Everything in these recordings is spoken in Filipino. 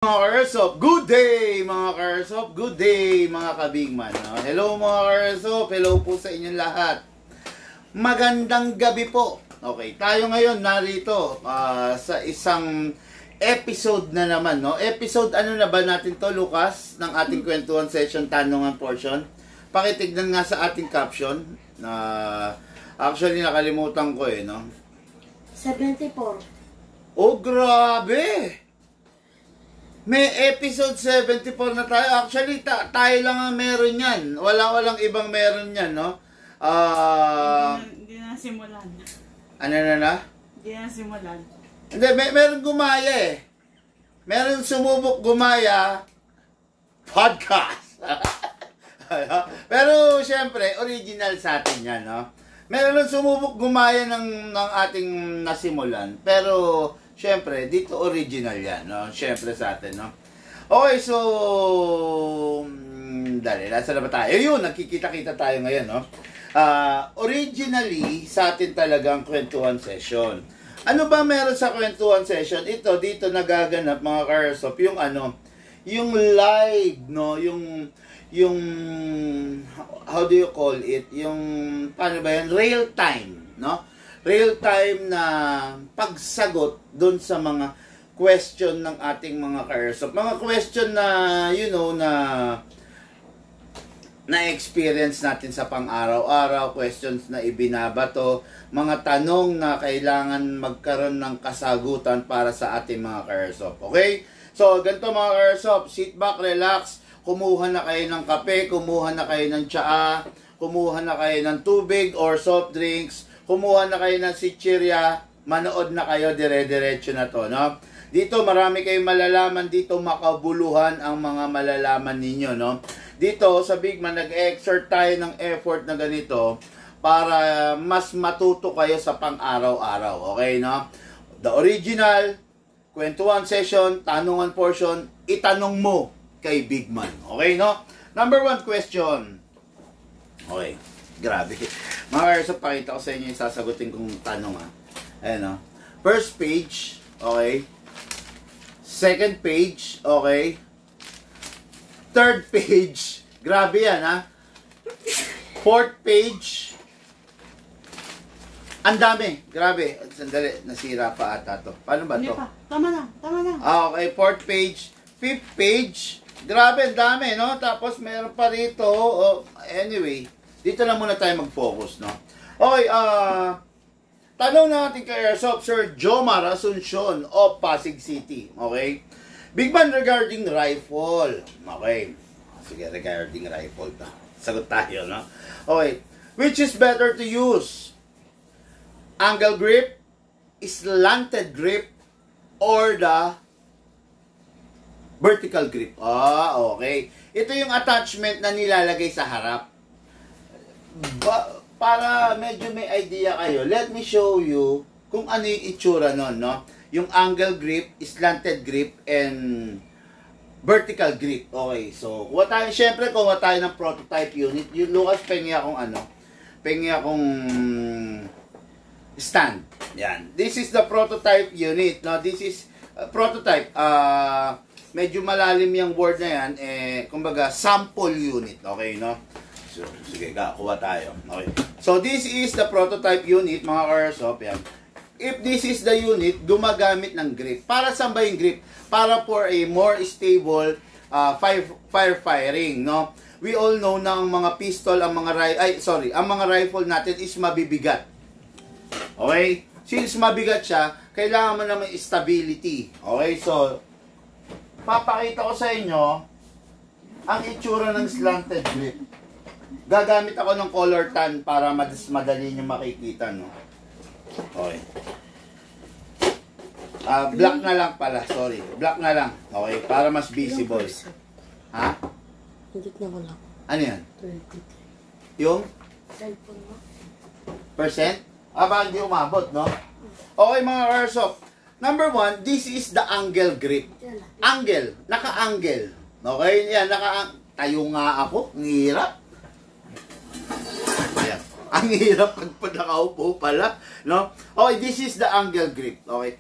Mga Karsop, good day mga Karsop, good day mga kabigman. Hello mga Karsop, hello po sa inyong lahat. Magandang gabi po. Okay, tayo ngayon narito sa isang episode na naman, no? Episode ano na ba natin to, Lucas, ng ating kwentuhan session, tanungan portion. Pakitignan nga sa ating caption na actually nakalimutan ko no? 74. Oh, grabe! May episode 74 na tayo. Actually, tayo lang ang meron yan. Walang ibang meron yan, no? Hindi na simulan. Ano na? Hindi na simulan. Hindi, meron gumaya eh. Meron sumubok gumaya podcast. Pero, syempre, original sa atin yan, no? Meron sumubok gumaya ng ating nasimulan. Pero, syempre, dito original yan, no? Syempre sa atin, no? Okay, so, dali, nasa na ba tayo? Yun, nagkikita-kita tayo ngayon, no? Originally, sa atin talagang kwentuhan session. Ano ba meron sa kwentuhan session? Ito, dito nagaganap, mga Karsop, yung yung live, no? Yung how do you call it? Yung, paano ba yan? Real time, no? Real time na pagsagot doon sa mga question ng ating mga Karsop. Mga question na, you know, na-experience natin sa pang-araw-araw, questions na ibinabato, mga tanong na kailangan magkaroon ng kasagutan para sa ating mga Karsop. Okay? So, ganito mga Karsop, sit back, relax, kumuha na kayo ng kape, kumuha na kayo ng tsaa, kumuha na kayo ng tubig or soft drinks, kumuha na kayo ng sitsirya, manood na kayo, dire-diretso na to, no? Dito, marami kayong malalaman, dito makabuluhan ang mga malalaman ninyo, no? Dito, sa Bigman, nag-exert tayo ng effort na ganito para mas matuto kayo sa pang-araw-araw, okay, no? The original, kwentuhan session, tanungan portion, itanong mo kay Bigman, okay, no? Number 1 question. Okay. Grabe. Mga Karsop, pakita ko sa inyo yung sasagutin kong tanong, Ayan, no? First page, okay. Second page, okay. Third page, grabe yan, Fourth page, ang dami, grabe. Sandali, nasira pa ata to. Paano ba to? Tama na. Okay, fourth page. Fifth page, grabe, ang dami, no? Tapos meron pa rito, anyway. Dito lang muna tayo mag-focus, no? Okay, tanong natin kay Airsoft Sir Jomar Asuncion of Pasig City, okay? Bigman regarding rifle, okay? Sige, regarding rifle to. Sagot tayo, no? Okay, which is better to use? Angle grip, slanted grip, or the vertical grip? Okay. Ito yung attachment na nilalagay sa harap. Para medyo may idea kayo, let me show you kung ano yung itsura nun, no? Yung angle grip, slanted grip, and vertical grip. Okay, so, kuha tayo ng prototype unit. Yung Lucas, pengi akong stand. Yan. This is the prototype unit, no? This is prototype. Medyo malalim yung word na yan, kumbaga, sample unit. Okay, no? So, sige, kuha tayo. Okay. So, this is the prototype unit, mga Karsop. Yan. If this is the unit, gumagamit ng grip. Para saan ba yung grip? Para for a more stable fire firing, no? We all know na ang mga pistol, ang mga rifle natin is mabibigat. Okay? Since mabigat siya, kailangan mo naman stability. Okay? So, papakita ko sa inyo ang itsura ng slanted grip. Gagamit ako ng color tan para madali nyo makikita, no? Okay. Black na lang pala, sorry. Black na lang. Okay, para mas visible. Ha? Hindi na ko lang. Ano yan? 23. Yung? Cellphone mo? Percent? Baka hindi umabot, no? Okay, mga Karsop. Number 1, this is the angle grip. Angle. Naka-angle. Okay? Yan, tayo nga ako. Ang hirap. Ayan. Ang hirap pag nakaupo pala, no? Okay, this is the angle grip. Okay.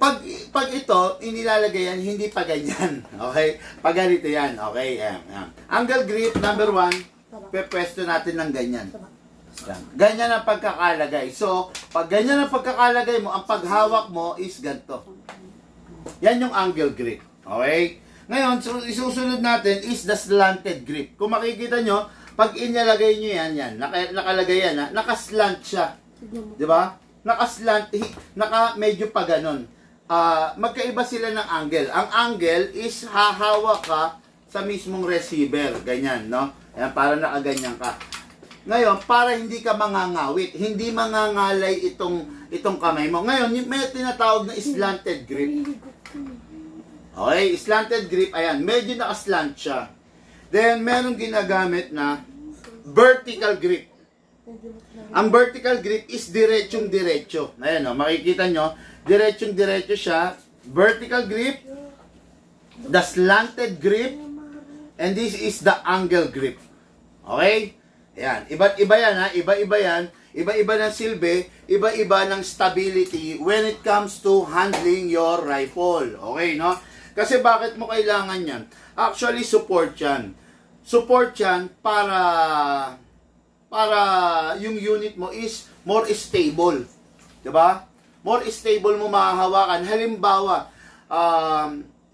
pag ito, inilalagay yan, hindi pa ganyan. Okay? Pag ganito yan. Okay? Yan. Angle grip, number 1, pepwesto natin ng ganyan. Yan. Ganyan ang pagkakalagay. So, pag ganyan ang pagkakalagay mo, ang paghawak mo is ganito. Yan yung angle grip. Okay? Ngayon, isusunod natin is the slanted grip. Kung makikita nyo, pag inilagay nyo yan, nakalagay yan, nakaslant siya. Diba? Nakaslant, medyo pa ganon. Magkaiba sila ng angle. Ang angle is hahawak ka sa mismong receiver. Ganyan, no? Ayan, para nakaganyan ka. Ngayon, para hindi ka mangangawit, hindi mangangalay itong kamay mo. Ngayon, may tinatawag na slanted grip. Okay, slanted grip, ayan, medyo nakaslant siya. Then, merong ginagamit na vertical grip. Ang vertical grip is diretsong-diretso. Ayan, no, makikita nyo, diretsong-diretso siya. Vertical grip, the slanted grip, and this is the angle grip. Okay? Ayan, iba't iba yan ha, iba-iba yan. Iba-iba ng silbi, iba-iba ng stability when it comes to handling your rifle. Okay, no? Kasi bakit mo kailangan yan? Actually, support yan. Support yan para yung unit mo is more stable. Diba? More stable mo mahahawakan. Halimbawa,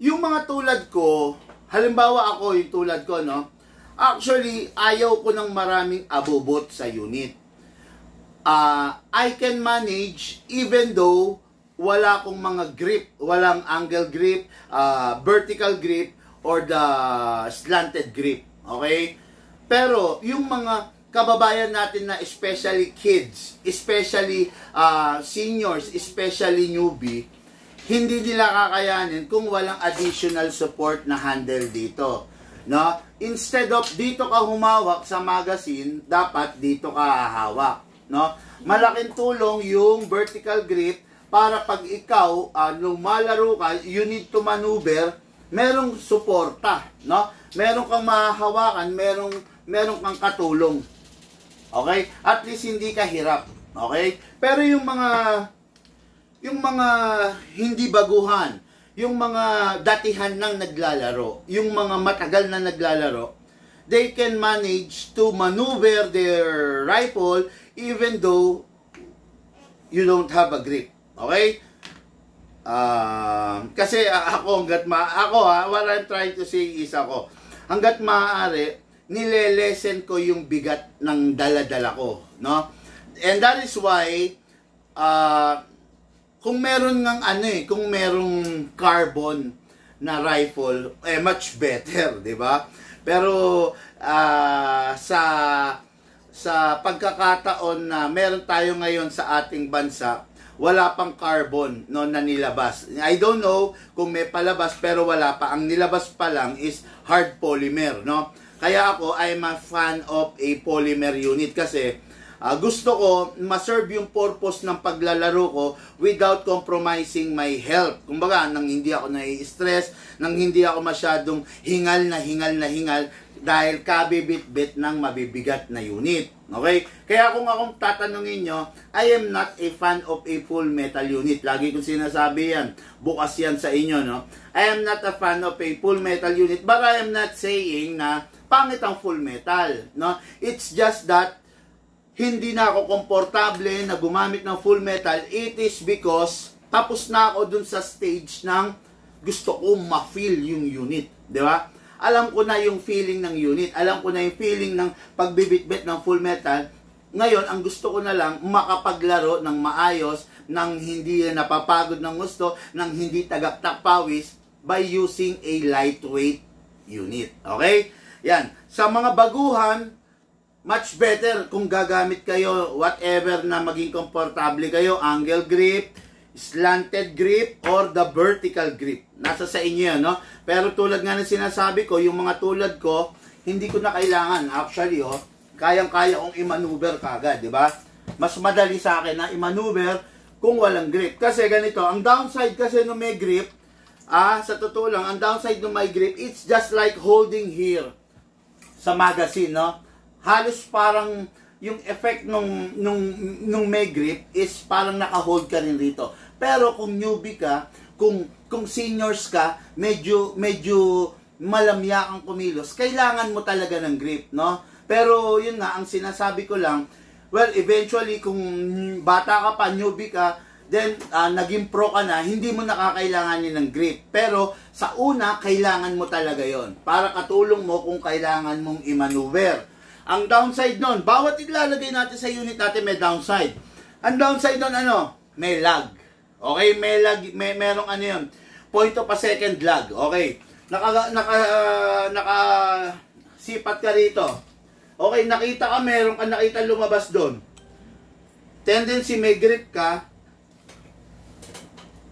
yung mga tulad ko, halimbawa ako yung tulad ko, no? Actually, ayaw ko ng maraming abubot sa unit. I can manage even though wala akong mga grip, walang angle grip, vertical grip, or the slanted grip. Okay? Pero, yung mga kababayan natin na especially kids, especially seniors, especially newbie, hindi nila kakayanin kung walang additional support na handle dito. No? Instead of dito ka humawak sa magazine, dapat dito ka hahawak. No? Malaking tulong yung vertical grip para pag ikaw lumalaro ka, you need to maneuver, merong suporta, no? Meron kang mahahawakan, merong kang katulong. Okay? At least hindi ka hirap. Okay? Pero yung mga hindi baguhan, yung mga datihan nang naglalaro, yung mga matagal na naglalaro, they can manage to maneuver their rifle even though you don't have a grip. Okay? Kasi ako, what I'm trying to say is hanggat maaari, nilelesen ko yung bigat ng dala-dala ko. No? And that is why, kung meron kung merong carbon na rifle, much better, di ba? Pero sa pagkakataon na meron tayo ngayon sa ating bansa, wala pang carbon na nilabas. I don't know kung may palabas, pero wala pa. Ang nilabas pa lang is hard polymer, no? Kaya ako, I'm a fan of a polymer unit kasi gusto ko ma-serve yung purpose ng paglalaro ko without compromising my health. Kumbaga, nang hindi ako nai-stress, nang hindi ako masyadong hingal dahil kabibit-bit ng mabibigat na unit. Okay? Kaya kung akong tatanungin nyo, I am not a fan of a full metal unit. Lagi kong sinasabi yan. Bukas yan sa inyo, no? I am not a fan of a full metal unit, but I am not saying na pangit ang full metal, no? It's just that hindi na ako komportable na gumamit ng full metal. It is because tapos na ako dun sa stage ng gusto ko ma-feel yung unit. Di ba? Alam ko na yung feeling ng unit. Alam ko na yung feeling ng pagbibitbit ng full metal. Ngayon, ang gusto ko na lang makapaglaro ng maayos, ng hindi napapagod ng gusto, ng hindi tagaktak pawis by using a lightweight unit. Okay? Yan. Sa mga baguhan, much better kung gagamit kayo whatever na maging komportable kayo, angle grip, slanted grip, or the vertical grip. Nasa sa inyo yan, no? Pero tulad nga ng sinasabi ko, yung mga tulad ko, hindi ko na kailangan. Actually, kayang-kaya kong i-maneuver kagad, di ba? Mas madali sa akin na i-maneuver kung walang grip. Kasi ganito, ang downside kasi nung may grip, sa totoo lang, ang downside nung may grip, it's just like holding here sa magazine, no? Halos parang yung effect nung may grip is parang naka-hold ka rin rito. Pero kung newbie ka, kung seniors ka, medyo malamya ang kumilos, kailangan mo talaga ng grip, no? Pero yun nga, ang sinasabi ko lang, well, eventually, kung bata ka pa, newbie ka, then naging pro ka na, hindi mo nakakailanganin ng grip. Pero sa una, kailangan mo talaga yon para katulong mo kung kailangan mong i-maneuver. Ang downside nun, bawat ilalagay natin sa unit natin may downside. Ang downside nun, may lag. Okay, may lag, merong ano yun, point of a second lag. Okay, sipat ka rito. Okay, nakita ka, meron ka nakita lumabas doon. Tendency, may grip ka.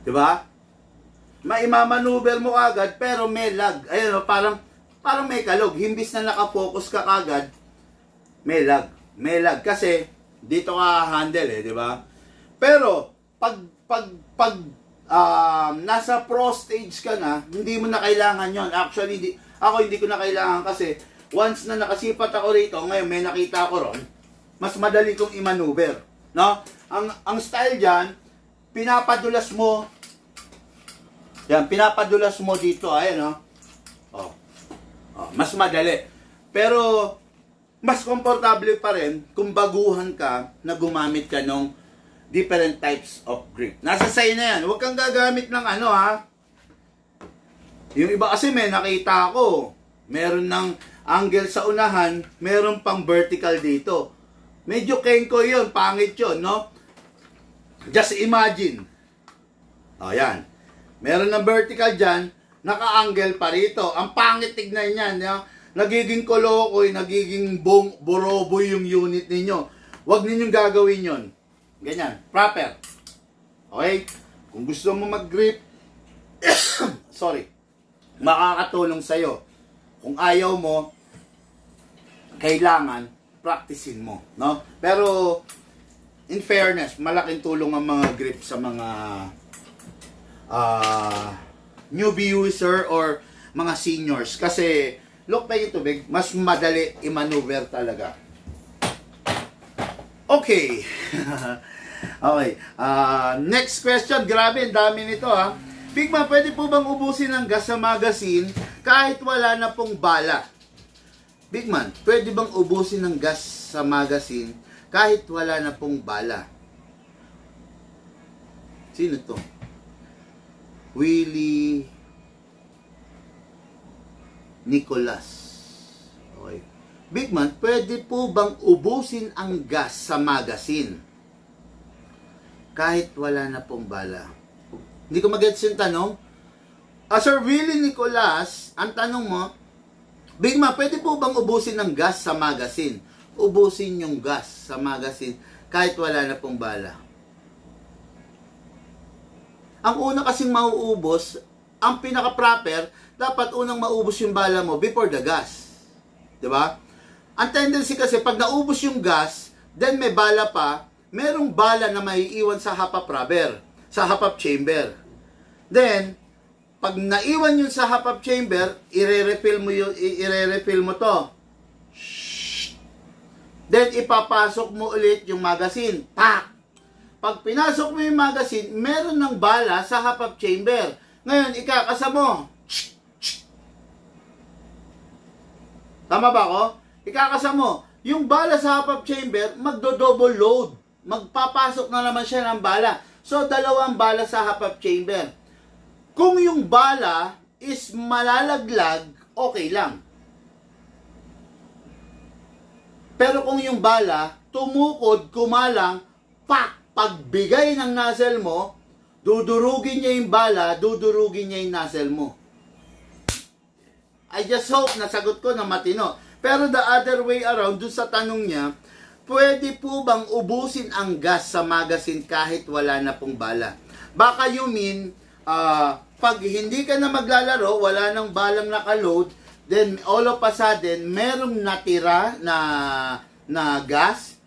Diba? Maimamaneuver mo agad, pero may lag. Ayun, parang may kalog. Himbis na nakafocus ka agad, may lag. May lag. Kasi, dito ka handle diba? Pero, pag nasa pro stage ka na, hindi mo na kailangan yon. Actually, ako hindi ko na kailangan kasi once na nakasipat ako rito, ngayon may nakita ako ron, mas madali kong i-maneuver. No? Ang style dyan, pinapadulas mo, yan, pinapadulas mo dito, ayan, no? Mas madali. Pero, mas komportable pa rin kung baguhan ka na gumamit ka ng different types of grip. Nasa sa'yo na yan. Huwag kang gagamit ng Yung iba kasi may nakita ako. Meron ng angle sa unahan, meron pang vertical dito. Medyo kenko yun, pangit yun, no? Just imagine. Yan. Meron ng vertical dyan, naka-angle pa rito. Ang pangit tignan yan, no? Nagiging kolokoy, nagiging boroboy yung unit ninyo. Huwag ninyong gagawin yon. Ganyan, proper. Okay? Kung gusto mo mag-grip, sorry, makakatulong sa'yo. Kung ayaw mo, kailangan, practicein mo. No? Pero, in fairness, malaking tulong ang mga grip sa mga newbie user or mga seniors. Kasi, look by ito, big, mas madali i-maneuver talaga. Okay. Okay. Next question. Grabe, ang dami nito Bigman, pwede po bang ubusin ang gas sa magazine kahit wala na pong bala? Bigman, pwede bang ubusin ang gas sa magazine kahit wala na pong bala? Sino to? Willie Nicolas. Okay. Bigman, pwede po bang ubusin ang gas sa magazine kahit wala na pong bala? Hindi ko mag-gets yung tanong. Sir Willie Nicolas, ang tanong mo, Bigman, pwede po bang ubusin ang gas sa magazine? Ubusin yung gas sa magazine kahit wala na pong bala. Ang una kasing mauubos, ang pinaka-proper, dapat unang maubos yung bala mo before the gas. Diba? Ang tendency kasi, pag naubos yung gas, then may bala pa, merong bala na maiiwan sa half-up rubber, sa half-up chamber. Then, pag naiwan yun sa half-up chamber, i-refill mo to. Then, ipapasok mo ulit yung magazine. Pak! Pag pinasok mo yung magazine, meron ng bala sa half-up chamber. Ngayon, ikakasa mo. Tama ba ako? Ikakasa mo. Yung bala sa half-up chamber, magdo-double load. Magpapasok na naman siya ng bala. So, dalawang bala sa half-up chamber. Kung yung bala is malalaglag, okay lang. Pero kung yung bala, tumukod, kumalang, pagbigay ng nozzle mo, dudurugin niya yung bala, dudurugin niya yung nozzle mo. I just hope nasagot ko na matino. Pero the other way around, dun sa tanong niya, pwede po bang ubusin ang gas sa magazine kahit wala na pong bala? Baka you mean, pag hindi ka na maglalaro, wala nang balang nakaload, then all of a sudden, merong natira na gas.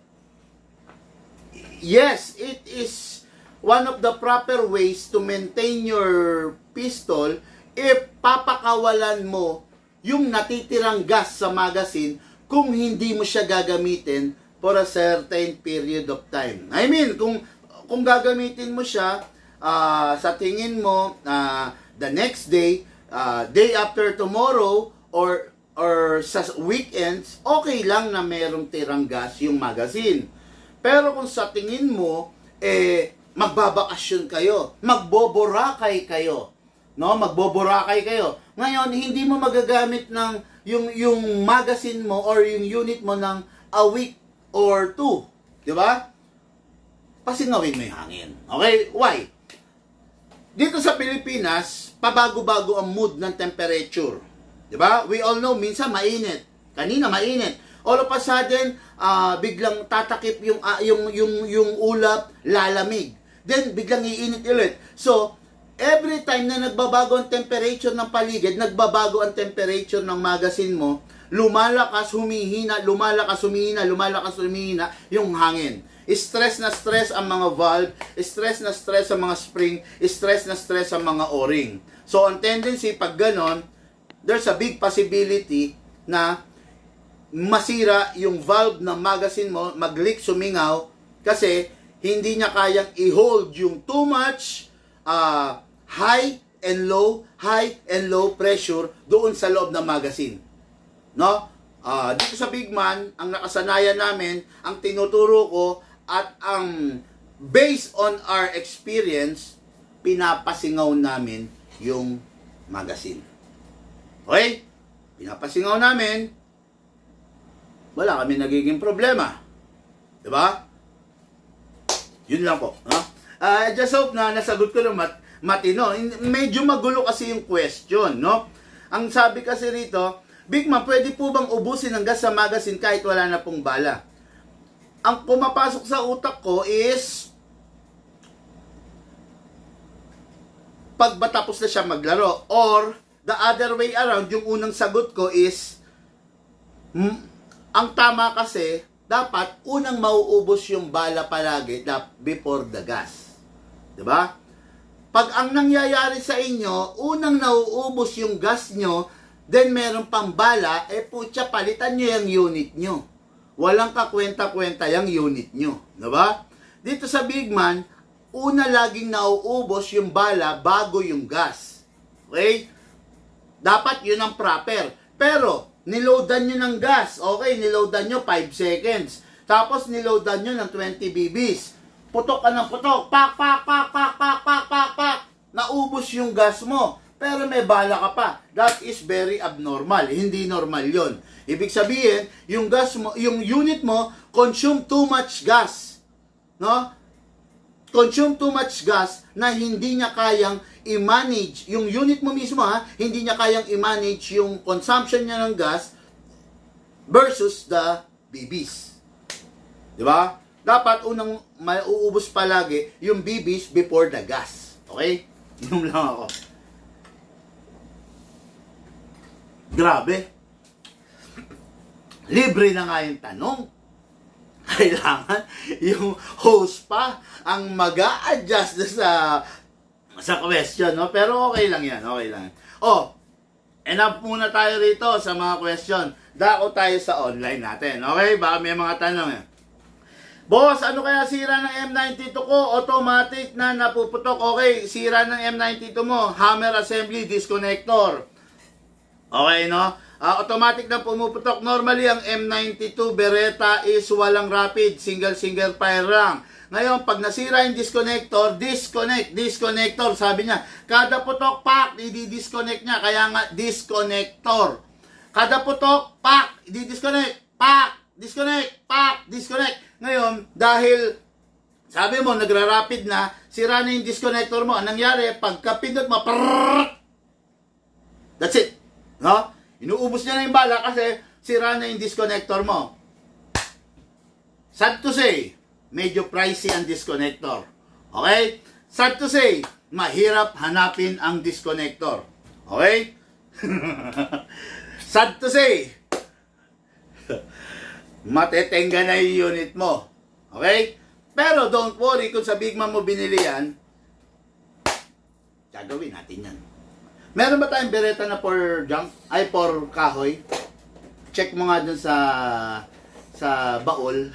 Yes, it is one of the proper ways to maintain your pistol if papakawalan mo yung natitirang gas sa magazine kung hindi mo siya gagamitin for a certain period of time. I mean, kung gagamitin mo siya sa tingin mo, the next day, day after tomorrow, or sa weekends, okay lang na merong tirang gas yung magazine. Pero kung sa tingin mo, magbabakasyon kayo, magboborakay kayo, no? Magboborakay kayo. Ngayon, hindi mo magagamit ng yung magazine mo or yung unit mo ng a week or two. Di ba? Pasingawin mo yung hangin. Okay? Why? Dito sa Pilipinas, pabago-bago ang mood ng temperature. Di ba? We all know, minsan mainit. Kanina mainit. All of a sudden, biglang tatakip yung ulap, lalamig. Then, biglang iinit ulit. So, every time na nagbabago ang temperature ng paligid, nagbabago ang temperature ng magazine mo, lumalakas, humihina, lumalakas, humihina, lumalakas, humihina yung hangin. Stress na stress ang mga valve, stress na stress ang mga spring, stress na stress ang mga o-ring. So, ang tendency, pag ganon, there's a big possibility na masira yung valve ng magazine mo, mag-leak, sumingaw, kasi hindi niya kayang i-hold yung too much high and low pressure doon sa loob ng magazine. No? Dito sa Big Man, ang nakasanayan namin, ang tinuturo ko, at ang based on our experience, pinapasingaw namin yung magazine. Okay? Pinapasingaw namin, wala kami nagiging problema. Diba? Yun lang po. No? Just hope na nasagot ko ng matino. Medyo magulo kasi yung question, no? Ang sabi kasi rito, Big Man, pwede po bang ubusin ang gas sa magazine kahit wala na pong bala? Ang pumapasok sa utak ko is pag matapos na siya maglaro, or the other way around, yung unang sagot ko is ang tama kasi dapat unang mauubos yung bala palagi before the gas. 'Di ba? Pag ang nangyayari sa inyo, unang nauubos yung gas nyo, then meron pang bala, putya, palitan nyo yung unit nyo. Walang kakwenta-kwenta yung unit nyo. 'Di ba? Dito sa Big Man, una laging nauubos yung bala bago yung gas. Okay? Dapat yun ang proper. Pero, niloadan nyo ng gas. Okay, niloadan nyo 5 seconds. Tapos, niloadan nyo ng 20 BBs. Putok ka ng putok. Pak, pak, pak, pak, pak, pak, pak, pak. Naubos yung gas mo. Pero may bala ka pa. That is very abnormal. Hindi normal yon. Ibig sabihin, yung gas mo, yung unit mo, consume too much gas. No? Consume too much gas na hindi niya kayang i-manage, yung unit mo mismo hindi niya kayang i-manage yung consumption niya ng gas versus the BBs. Di ba? Dapat unang mauubos palagi yung BBs before the gas. Okay? Yun lang ako. Grabe. Libre na nga yung tanong. Kailangan yung host pa ang mag-a-adjust sa question, no? Pero okay lang yan, okay lang. Enough muna tayo rito sa mga question. Dako tayo sa online natin, okay? Baka may mga tanong eh. Boss, ano kaya sira ng M92 ko? Automatic na napuputok. Okay, sira ng M92 mo. Hammer assembly, disconnector. Okay, no? Automatic na pumuputok. Normally, ang M92 Beretta is walang rapid. Single fire lang. Ngayon, pag nasira yung disconnector, disconnector. Sabi niya, kada putok, pak, i-disconnect niya. Kaya nga, disconnector. Kada putok, pak, i-disconnect. Pak, disconnect, pak, disconnect. Ngayon, dahil, sabi mo, nagra-rapid na, sira na yung disconnector mo. Anong nangyari? Pagka-pindot mo, prrrr, that's it. No? Inuubos niya na yung bala kasi sira na yung disconnector mo. Sad to say, medyo pricey ang disconnector. Okay? Sad to say, mahirap hanapin ang disconnector. Okay? Sad to say, matetenga na yung unit mo. Okay? Pero don't worry, kung sa Big Man mo binili yan, gagawin natin yan. Meron ba tayong Beretta na for junk? Ay, for kahoy? Check mo nga dun sa baul.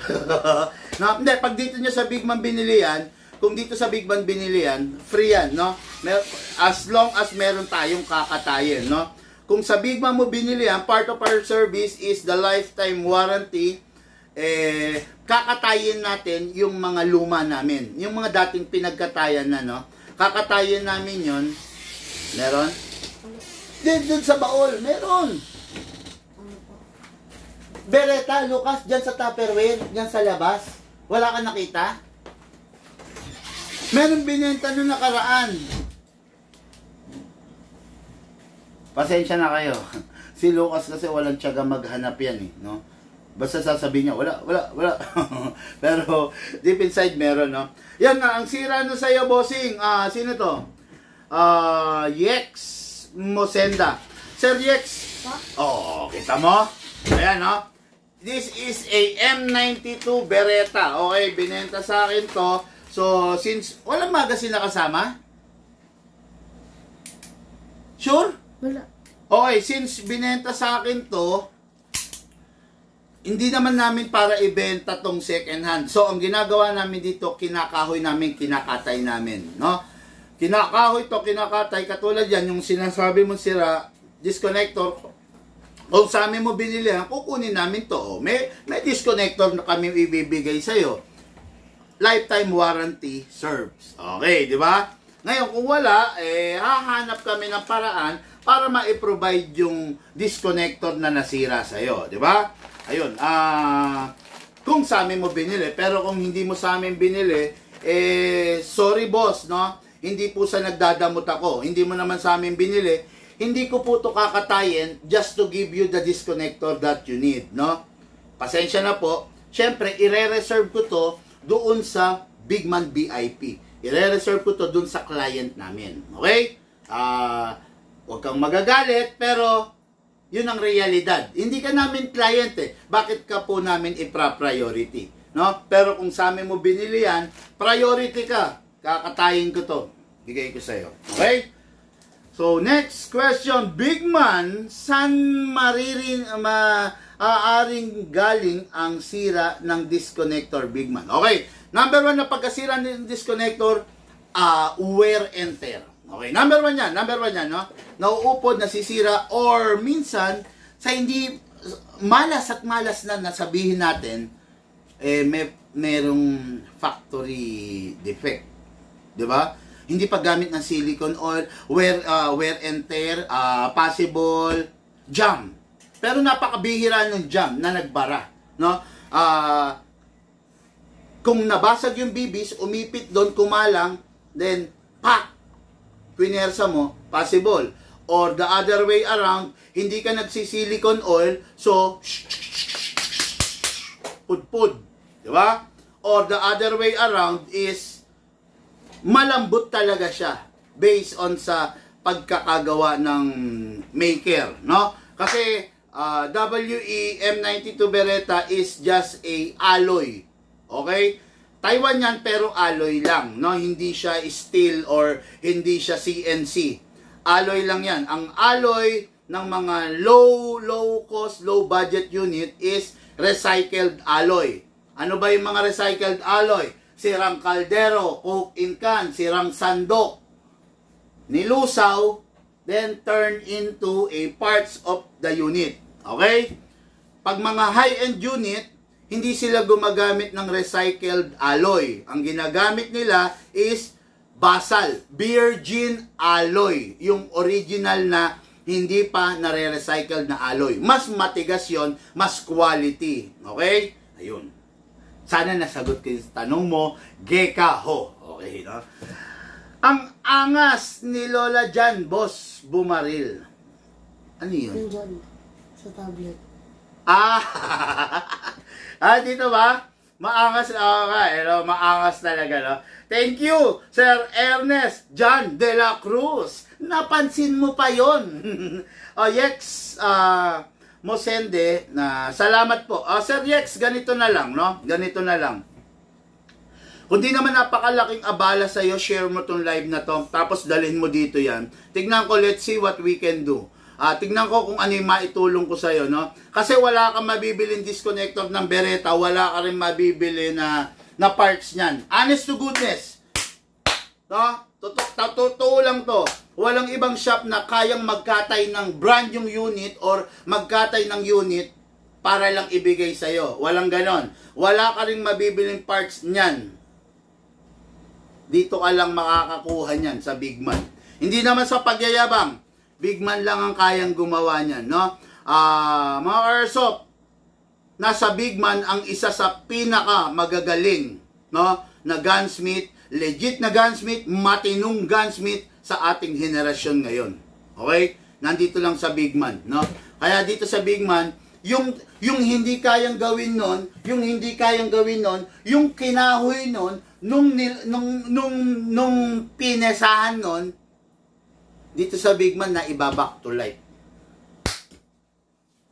No, hindi, pag dito nyo sa Big Man binili yan, kung dito sa Big Man binili yan, free yan, no? As long as meron tayong kakatayin, no? Kung sa Big Man mo binili yan, part of our service is the lifetime warranty. Kakatayin natin yung mga luma namin. Yung mga dating pinagkatayan na, no? Kakatayin namin yon. Meron? Dun sa baol, meron. Beretta, Lucas, dyan sa Tupperware, dyan sa labas. Wala ka nakita? Meron binenta nung nakaraan. Pasensya na kayo. Si Lucas kasi walang tiyaga maghanap yan eh, no? Basta sasabihin niya, wala. Pero deep inside meron, no? Yan nga, ang sira no sa'yo, bossing. Sino to? Yex Mosenda. Sir Yex. Oh, kita mo? Ayan, no? This is a M92 Beretta. Okay, binenta sa akin to. So, since walang magazine na kasama? Sure? Wala. Okay, since binenta sa akin to, hindi naman namin para ibenta tong second hand. So, ang ginagawa namin dito, kinakahoy namin, kinakatay namin, no? Kinakahoy to, kinakatay, katulad yan, yung sinasabi mo sira, disconnector, kung sa amin mo binili, kukunin namin to. May disconnector na kami ibibigay sa'yo. Lifetime warranty serves. Okay, di ba? Ngayon, kung wala, hahanap kami ng paraan para ma-provide yung disconnector na nasira sa'yo. Di ba? Ayun, kung sa amin mo binili, pero kung hindi mo sa amin binili, sorry boss, no? Hindi po sa nagdadamot ako. Hindi mo naman sa amin binili. Hindi ko po ito kakatayin just to give you the disconnector that you need, no? Pasensya na po. Siyempre, ire-reserve ko to doon sa Big Man VIP. Ire-reserve ko to doon sa client namin. Okay? Huwag kang magagalit, pero yun ang realidad. Hindi ka namin client eh. Bakit ka po namin ipra-priority? No? Pero kung sa amin mo binili yan, priority ka. Kakatayin ko to. Bigay ko sa'yo. Okay? So, next question. Big Man, saan maaaring galing ang sira ng disconnector, Big Man? Okay. Number 1 na pagkasira ng disconnector, wear and tear. Okay. Number 1 yan, no? Nauupod, nasisira, or minsan, sa hindi, malas na nasabihin natin, merong factory defect. Diba? Hindi pa gamit ng silicone oil, wear and tear, possible jam. Pero napakabihira ng jam na nagbara, no? Kung nabasag yung bibis, umipit doon, kumalang, then pak, pinersa mo, possible. Or the other way around, hindi ka nagsisilicone oil, so pud-pud, di ba? Or the other way around is malambot talaga siya based on sa pagkakagawa ng maker, no? Kasi WE M92 Beretta is just a alloy. Okay? Taiwan yan pero alloy lang, no? Hindi siya steel or hindi siya CNC. Alloy lang yan. Ang alloy ng mga low cost, low budget unit is recycled alloy. Ano ba yung mga recycled alloy? Sirang kaldero, coke in can, sirang sandok, nilusaw, then turn into a parts of the unit. Okay? Pag mga high-end unit, hindi sila gumagamit ng recycled alloy. Ang ginagamit nila is basal, virgin alloy. Yung original na hindi pa nare-recycled na alloy. Mas matigas yon, mas quality. Okay? Ayun. Sana nasagot ko yung tanong mo, Geka ho. Okay, no? Ang angas ni Lola Jan, boss, bumaril. Ano yun? Yun dyan. Sa tablet. Dito ba? Maangas, maangas talaga, no? Thank you, Sir Ernest John de la Cruz. Napansin mo pa yon. Yex, Mosende, na salamat po. Sir Yex, ganito na lang, no? Ganito na lang. Kung di naman napakalaking abala sa'yo, share mo tong live na to, tapos dalhin mo dito yan. Tignan ko, let's see what we can do. Tignan ko kung ano yung maitulong ko sa'yo, no? Kasi wala kang mabibiling disconnector ng Beretta, wala ka rin mabibili na parts niyan. Honest to goodness, no? Totoo lang to. Walang ibang shop na kayang magkatay ng brand yung unit or magkatay ng unit para lang ibigay sa'yo. Walang ganon. Wala ka rin mabibiling parts niyan. Dito ka lang makakakuha niyan sa Big Man. Hindi naman sa pagyayabang. Big Man lang ang kayang gumawa niyan, no? Mga airsoft, nasa Big Man ang isa sa pinaka magagaling, no? Na gunsmith, legit na gunsmith, matinong gunsmith sa ating henerasyon ngayon. Okay? Nandito lang sa Big Man, no? Kaya dito sa Big Man, yung hindi kayang gawin nun, yung kinahoy nun, nung pinesahan nun, dito sa Big Man na ibaback to life.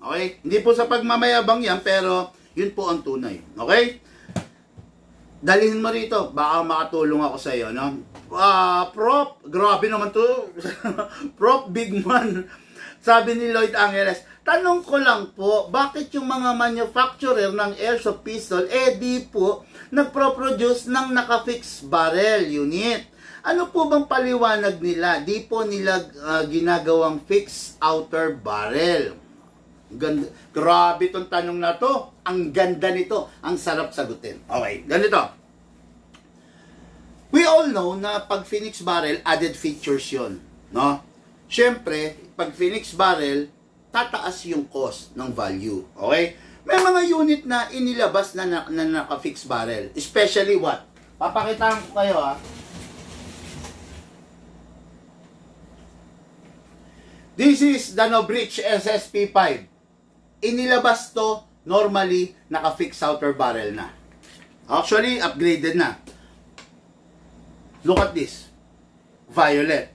Okay? Hindi po sa pagmamayabang yan, pero yun po ang tunay. Okay? Dalhin mo rito, baka makatulong ako sa iyo, no? Prop, grabe naman to. Prop Big Man. Sabi ni Lloyd Angeles, tanong ko lang po, bakit yung mga manufacturer ng airsoft pistol, di po nagpro-produce ng naka-fix barrel unit? Ano po bang paliwanag nila? Di po nila ginagawang fixed outer barrel. Ganda. Grabe itong tanong na to. Ang ganda nito. Ang sarap sagutin. Okay, ganito. We all know na pag Phoenix barrel, added features yun. No? Siyempre, pag Phoenix barrel, tataas yung cost ng value. Okay? May mga unit na inilabas na naka-fix barrel. Especially what? Papakitaan ko kayo ha. This is the Nobrich SSP5. Inilabas to, normally, naka-fix outer barrel na. Actually, upgraded na. Look at this. Violet.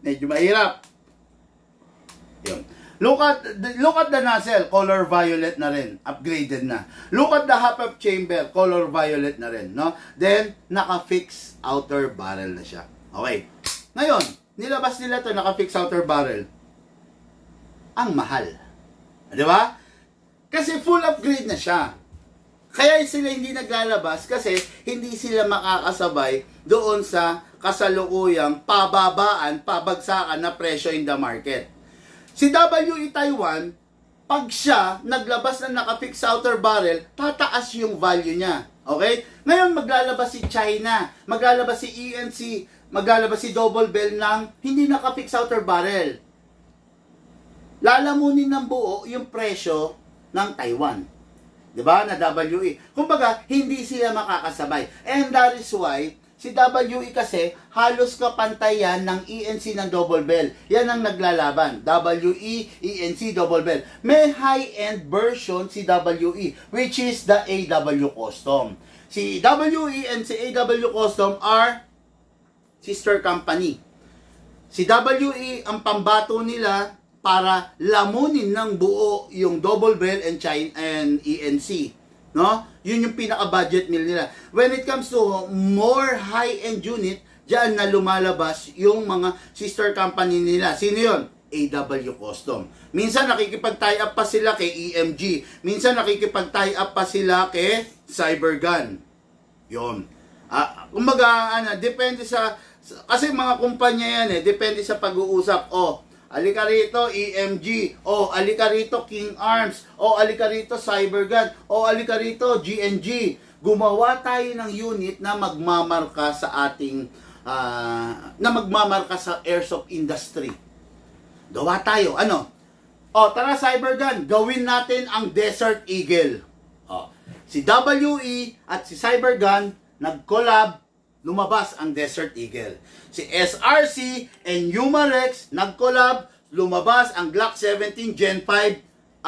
Medyo mahirap. Yun. Look at the nozzle, color violet na rin, upgraded na. Look at the half-up chamber, color violet na rin, no? Then naka-fix outer barrel na siya. Okay. Ngayon, nilabas nila 'to naka-fix outer barrel. Ang mahal. 'Di ba? Kasi full upgrade na siya. Kaya sila hindi naglalabas kasi hindi sila makakasabay doon sa kasalukuyang pabagsakan na presyo in the market. Si WE Taiwan, pag siya naglabas ng naka-fix outer barrel, tataas yung value niya. Okay? Ngayon maglalabas si China, maglalabas si ENC, maglalabas si Double Bell ng hindi naka-fix outer barrel. Lalamunin ng buo yung presyo ng Taiwan. 'Di ba? Na WE. Kumbaga, hindi sila makakasabay. And that is why si WE kasi halos kapantayan ng ENC ng Double Bell. Yan ang naglalaban. WE, ENC, Double Bell. May high-end version si WE, which is the AW Custom. Si WE and si AW Custom are sister company. Si WE, ang pambato nila para lamunin ng buo yung Double Bell and ENC. No? Yun yung pinaka-budget meal nila. When it comes to more high-end unit, dyan na lumalabas yung mga sister company nila. Sino yun? AW Custom. Minsan nakikipag-tie up pa sila kay EMG. Minsan nakikipag-tie up pa sila kay Cybergun. Yun. Kumbaga, depende sa kasi mga kumpanya yan depende sa pag-uusap. Alika rito, EMG. Alika rito, King Arms. Alika rito, Cybergun. Alika rito, GNG. Gumawa tayo ng unit na magmamarka sa ating, na magmamarka sa airsoft industry. Gawa tayo. Ano? Tara, Cybergun. Gawin natin ang Desert Eagle. Si WE at si Cybergun, nag-collab, lumabas ang Desert Eagle. Si SRC and Umarex nag-collab, lumabas ang Glock 17 Gen 5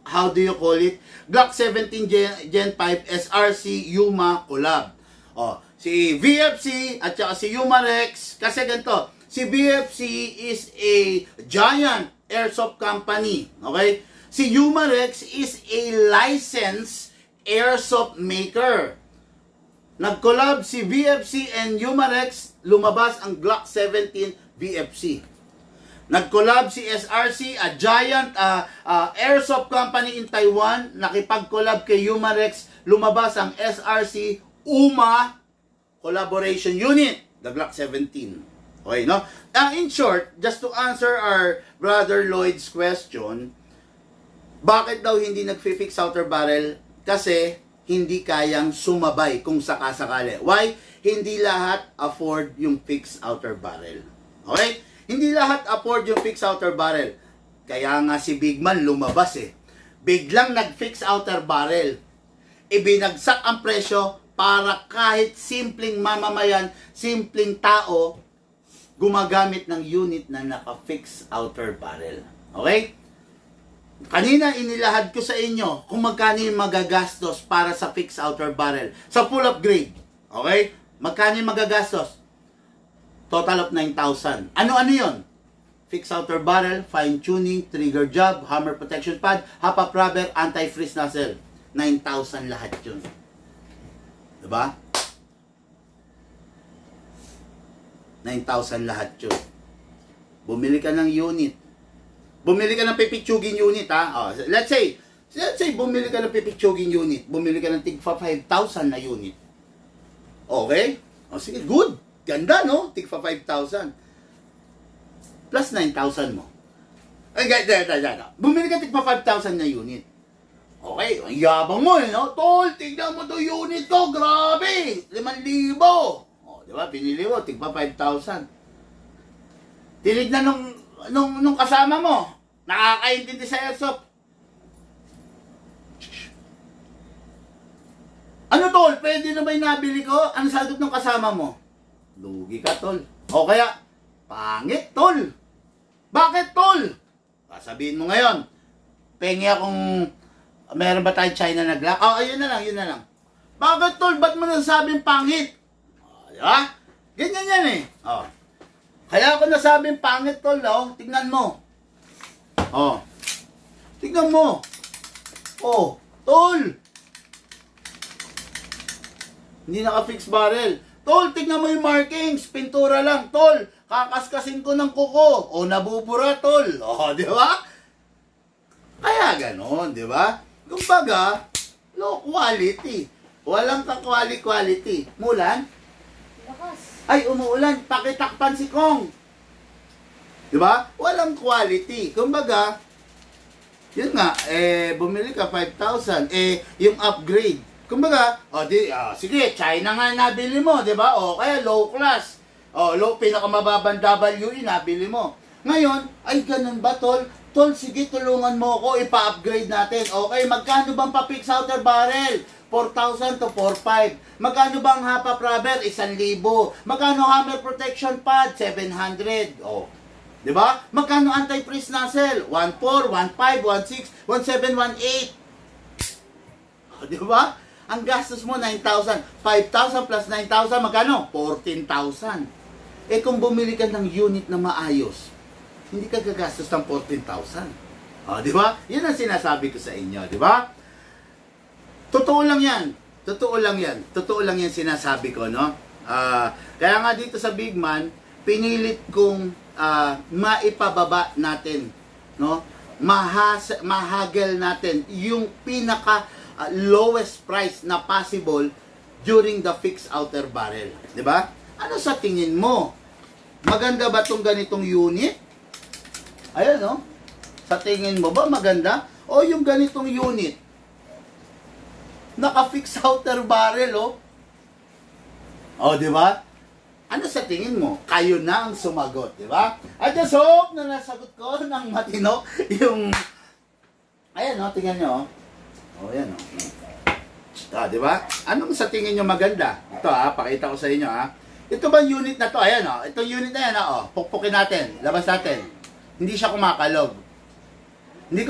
how do you call it? Glock 17 Gen 5 SRC Yuma collab. Si VFC at saka si Umarex, kasi ganito, si VFC is a giant airsoft company, okay? Si Umarex is a licensed airsoft maker. Nag-collab si VFC and Umarex, lumabas ang Glock 17 VFC. Nag-collab si SRC, a giant airsoft company in Taiwan. Nakipag-collab kay Humarex. Lumabas ang SRC UMA Collaboration Unit, the Glock 17. Okay, no? In short, just to answer our brother Lloyd's question, bakit daw hindi nag-fix outer barrel? Kasi hindi kayang sumabay kung sakasakali. Why? Hindi lahat afford yung fixed outer barrel. Okay? Hindi lahat afford yung fixed outer barrel. Kaya nga si Bigman lumabas eh. Biglang nag-fix outer barrel. Ibinagsak ang presyo para kahit simpleng mamamayan, simpleng tao, gumagamit ng unit na naka-fix outer barrel. Okay? Kanina inilahad ko sa inyo kung magkano yung magagastos para sa fixed outer barrel. Sa full upgrade. Okay? Magkano yung magagastos? Total of 9,000. Ano-ano yun? Fixed outer barrel, fine-tuning, trigger job, hammer protection pad, hop-up rubber, anti-freeze nozzle. 9,000 lahat yun. Diba? 9,000 lahat yun. Bumili ka ng unit. Bumili ka ng pipitsugin unit, ha? Let's say, bumili ka ng pipitsugin unit. Bumili ka ng tigfa 5,000 na unit. Okay? O sige, good. Ganda, no? Tigfa 5,000. Plus 9,000 mo. Ay, bumili ka tigfa 5,000 na unit. Okay, ang yabang mo eh, no? Tol, tignan mo to unit ko, grabe! 5,000! O, di ba? Pinili mo, tigpa 5,000. Tinignan nung kasama mo, nakakaintindi sa airsoft. Ano, Tol? Pwede na ba yung nabili ko? Ano sagot ng kasama mo? Lugi ka, Tol. O kaya, pangit, Tol. Bakit, Tol? Sabihin mo ngayon, pengi akong meron ba tayo China na Glock? Ayun na lang. Bakit, Tol? Ba't mo nasabing pangit? Diba? Ganyan yan eh. Kaya ako nasabing pangit, Tol. Tignan mo. Tignan mo. Tol. Hindi naka-fix barrel. Tol, tignan mo yung markings. Pintura lang, Tol. Kakaskasin ko ng kuko. Nabubura, Tol. Di ba? Kaya ganon, di ba? Kumbaga, low quality. Walang ka-quality. Mulan? Lakas. Ay, umuulan. Pakitakpan si Kong. Diba? Walang quality. Kumbaga, yun nga, bumili ka 5,000. Yung upgrade. Kumbaga, sige, China nga nabili mo, diba? Kaya low class. Pinakamababang WE nabili mo. Ngayon, ay ganun ba, Tol? Tol, sige, tulungan mo ako, ipa-upgrade natin. Okay, magkano bang pa-fix outer barrel? 4,000 to 4,500. Magkano bang hop-up rubber? 1,000. Magkano hammer protection pad? 700. Di ba? Magkano anti-freeze nozzle? 1,400, 1,500, 1,600, 1,700, 1,800. Di ba? Ang gastos mo, 9,000. 5,000 plus 9,000, magkano? 14,000. Kung bumili ka ng unit na maayos, hindi ka gagastos ng 14,000. Di ba? Yan ang sinasabi ko sa inyo, di ba? Totoo lang yan sinasabi ko, no? Kaya nga dito sa Big Man, pinilit kong maipababa natin, no? Mahagel natin yung pinaka lowest price na possible during the fixed outer barrel, di ba? Ano sa tingin mo? Maganda ba tong ganitong unit? Ayan, no? Sa tingin mo ba maganda? O yung ganitong unit? Naka-fix outer barrel, di ba? Ano sa tingin mo? Kayo na ang sumagot, di ba? I just hope na nasagot ko ng matino yung... Ayan, tingnan nyo, ayan, di ba? Anong sa tingin nyo maganda? Ito, pakita ko sa inyo, Ito ba unit na to? Ayan, itong unit na yan, pukpukin natin, labas natin. Hindi siya kumakalog. Hindi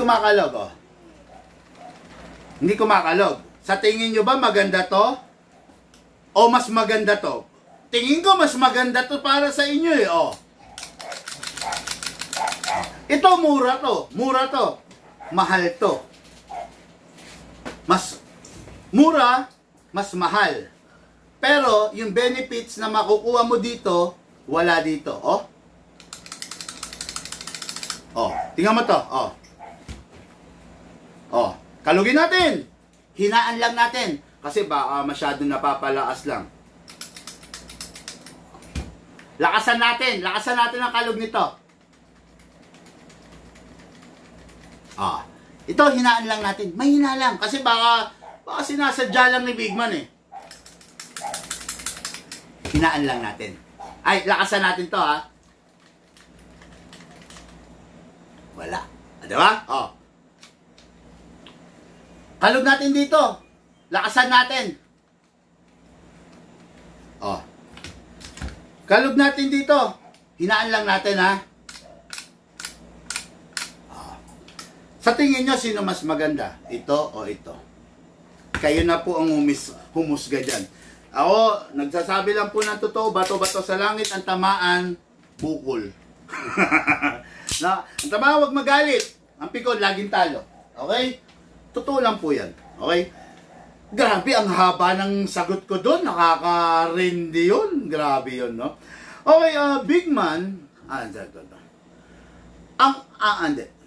kumakalog. Sa tingin nyo ba maganda to? O mas maganda to? Tingin ko mas maganda to para sa inyo eh. Ito mura to. Mahal to. Mas mura, mas mahal. Pero yung benefits na makukuha mo dito, wala dito. Oh, tingnan mo to. Oh. Oh, kalugin natin. Hinaan lang natin. Kasi baka masyadong napapalaas lang. Lakasan natin. Lakasan natin ang kalug nito. Ah. Ito, hinaan lang natin. Mahina lang. Kasi baka sinasadya lang ni Bigman eh. Hinaan lang natin. Ay, lakasan natin to ha. Wala. Diba? Oh. Kalog natin dito. Lakasan natin. Oh. Kalog natin dito. Hinaan lang natin ha. Oh. Sa tingin nyo, sino mas maganda? Ito o ito? Kayo na po ang humusga dyan. Ako, nagsasabi lang po ng totoo, bato-bato sa langit, ang tamaan, bukol. Na, ang tamaan, huwag magalit. Ang pikon, laging talo. Okay? Totoo lang po yan. Okay? Grabe, ang haba ng sagot ko doon. Nakaka-rindi yun. Grabe yun, no? Okay, Bigman. Hindi.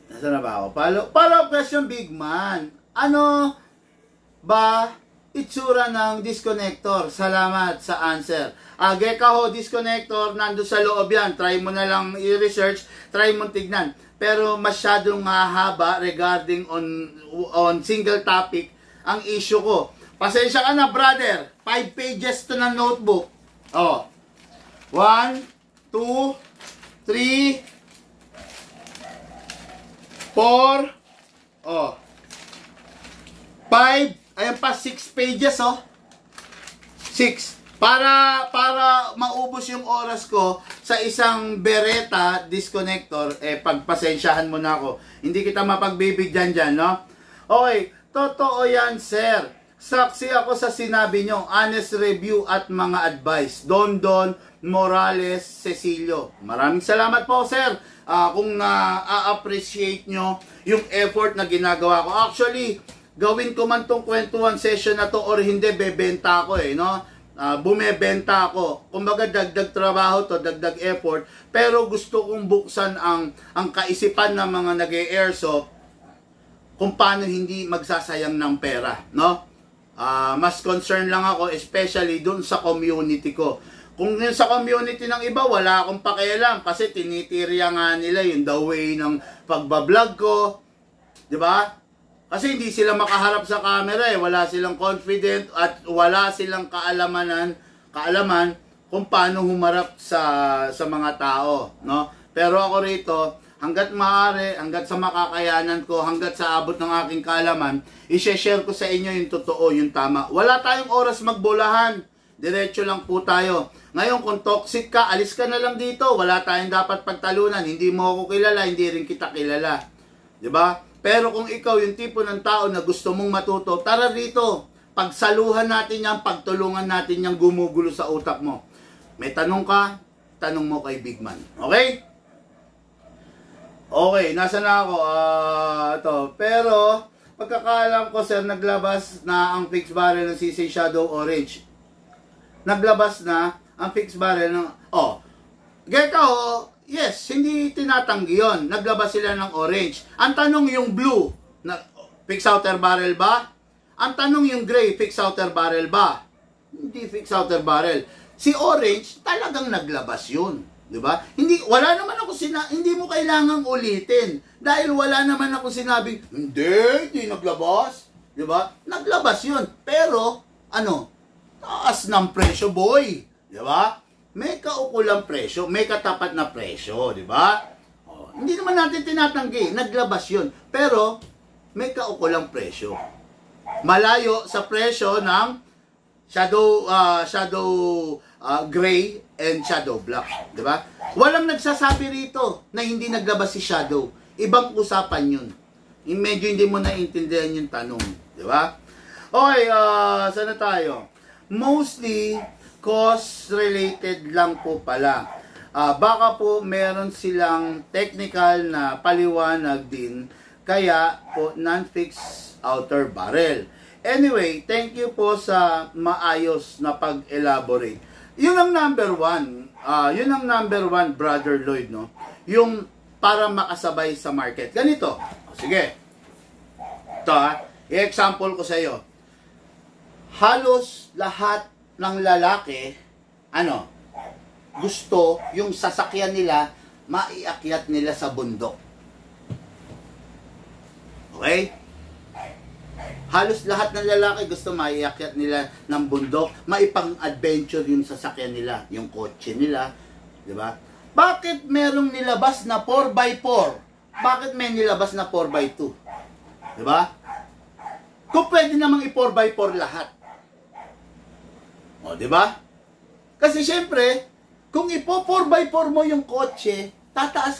Nasaan na ba ako? Follow-up question, Bigman. Ano ba itsura ng disconnector? Salamat sa answer. Gekaho disconnector, nando sa loob yan. Try mo na lang i-research, try mo tignan. Pero masyadong haba regarding on single topic ang issue ko. Pasensya ka na, brother. 5 pages to ng notebook. Oh. 1, 2, 3, 4, oh. 5, ayan pa, 6 pages, oh. 6. Para maubos yung oras ko sa isang Beretta disconnector, pagpasensyahan mo na ako. Hindi kita mapagbibigyan dyan, no? Okay, totoo yan, sir. Saksi ako sa sinabi nyo, honest review at mga advice. Don Morales Cecilio. Maraming salamat po, sir. Kung na-appreciate nyo yung effort na ginagawa ko. Actually, gawin ko man tong kwentuhan session na to or hindi, bebenta ko no? Bumebenta ako. Kumbaga, dagdag trabaho to, dagdag effort. Pero gusto kong buksan ang kaisipan ng mga nag-airsoft kung paano hindi magsasayang ng pera, no? Mas concerned lang ako, especially dun sa community ko. Kung yun sa community ng iba, wala akong pakialam kasi tinitirya nga nila yung the way ng pagbablog ko. Diba? Kasi hindi sila makaharap sa camera wala silang confident at wala silang kaalaman kung paano humarap sa mga tao, no? Pero ako rito, hanggat maaari, hanggat sa makakayanan ko, hanggat sa abot ng aking kaalaman, i-share ko sa inyo yung totoo, yung tama. Wala tayong oras magbolahan. Diretso lang po tayo. Ngayon, kung toxic ka, alis ka na lang dito. Wala tayong dapat pagtalunan. Hindi mo ako kilala, hindi rin kita kilala. Diba? Pero kung ikaw yung tipo ng tao na gusto mong matuto, tara rito. Pagsaluhan natin yan, pagtulungan natin yung gumugulo sa utak mo. May tanong ka, tanong mo kay Bigman. Okay? Okay, nasa na ako? Ito. Pero, pagkakaalam ko, sir, naglabas na ang fixed barrel ng CC Shadow Orange. Naglabas na ang fixed barrel ng... Yes, hindi tinatanggi yun. Naglabas sila ng orange. Ang tanong yung blue, fixed outer barrel ba? Ang tanong yung gray, fixed outer barrel ba? Hindi fixed outer barrel. Si orange, talagang naglabas yun. Diba? Wala naman ako hindi mo kailangang ulitin. Dahil wala naman ako sinabing, hindi naglabas. Diba? Naglabas yun. Pero, taas ng presyo, boy. Diba? May kaukulang presyo, may katapat na presyo, diba? Hindi naman natin tinatanggi, naglabas yun. Pero, may kaukulang presyo. Malayo sa presyo ng shadow gray and shadow black, di ba? Walang nagsasabi rito na hindi naglabas si Shadow. Ibang usapan yun. Medyo hindi mo naiintindihan yung tanong, di ba? Okay, saan na tayo? Mostly cost related lang po pala. Baka po meron silang technical na paliwanag din, kaya po non-fixed outer barrel. Anyway, thank you po sa maayos na pag-elaborate. Yun ang number one. Brother Lloyd, no? Yung para makasabay sa market. Ganito. Sige. Ito i-example ko sa iyo. Halos lahat ng lalaki, gusto yung sasakyan nila, maiakyat nila sa bundok. Okay? Halos lahat ng lalaki gusto maiakyat nila ng bundok, maipang-adventure yung sasakyan nila, yung kotse nila, di ba? Bakit merong nilabas na 4x4? Bakit may nilabas na 4x2? Di ba? Kung pwede namang i-4x4 lahat. O, di ba? Kasi syempre, kung ipo-4x4 mo yung kotse, tataas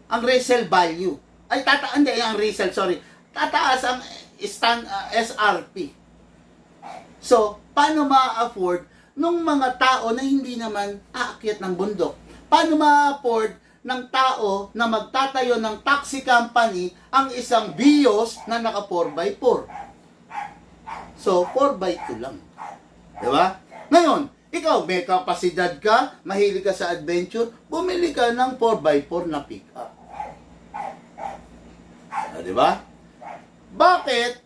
ang resale value. Ay, ang resale, sorry. Tataas ang SRP. So, paano ma-afford nung mga tao na hindi naman aakyat ng bundok? Paano ma-afford ng tao na magtatayo ng taxi company ang isang Vios na naka 4x4? So, 4x2 lang. Diba? Ngayon, ikaw, may kapasidad ka, mahilig ka sa adventure, bumili ka ng 4x4 na pick-up. Diba? Bakit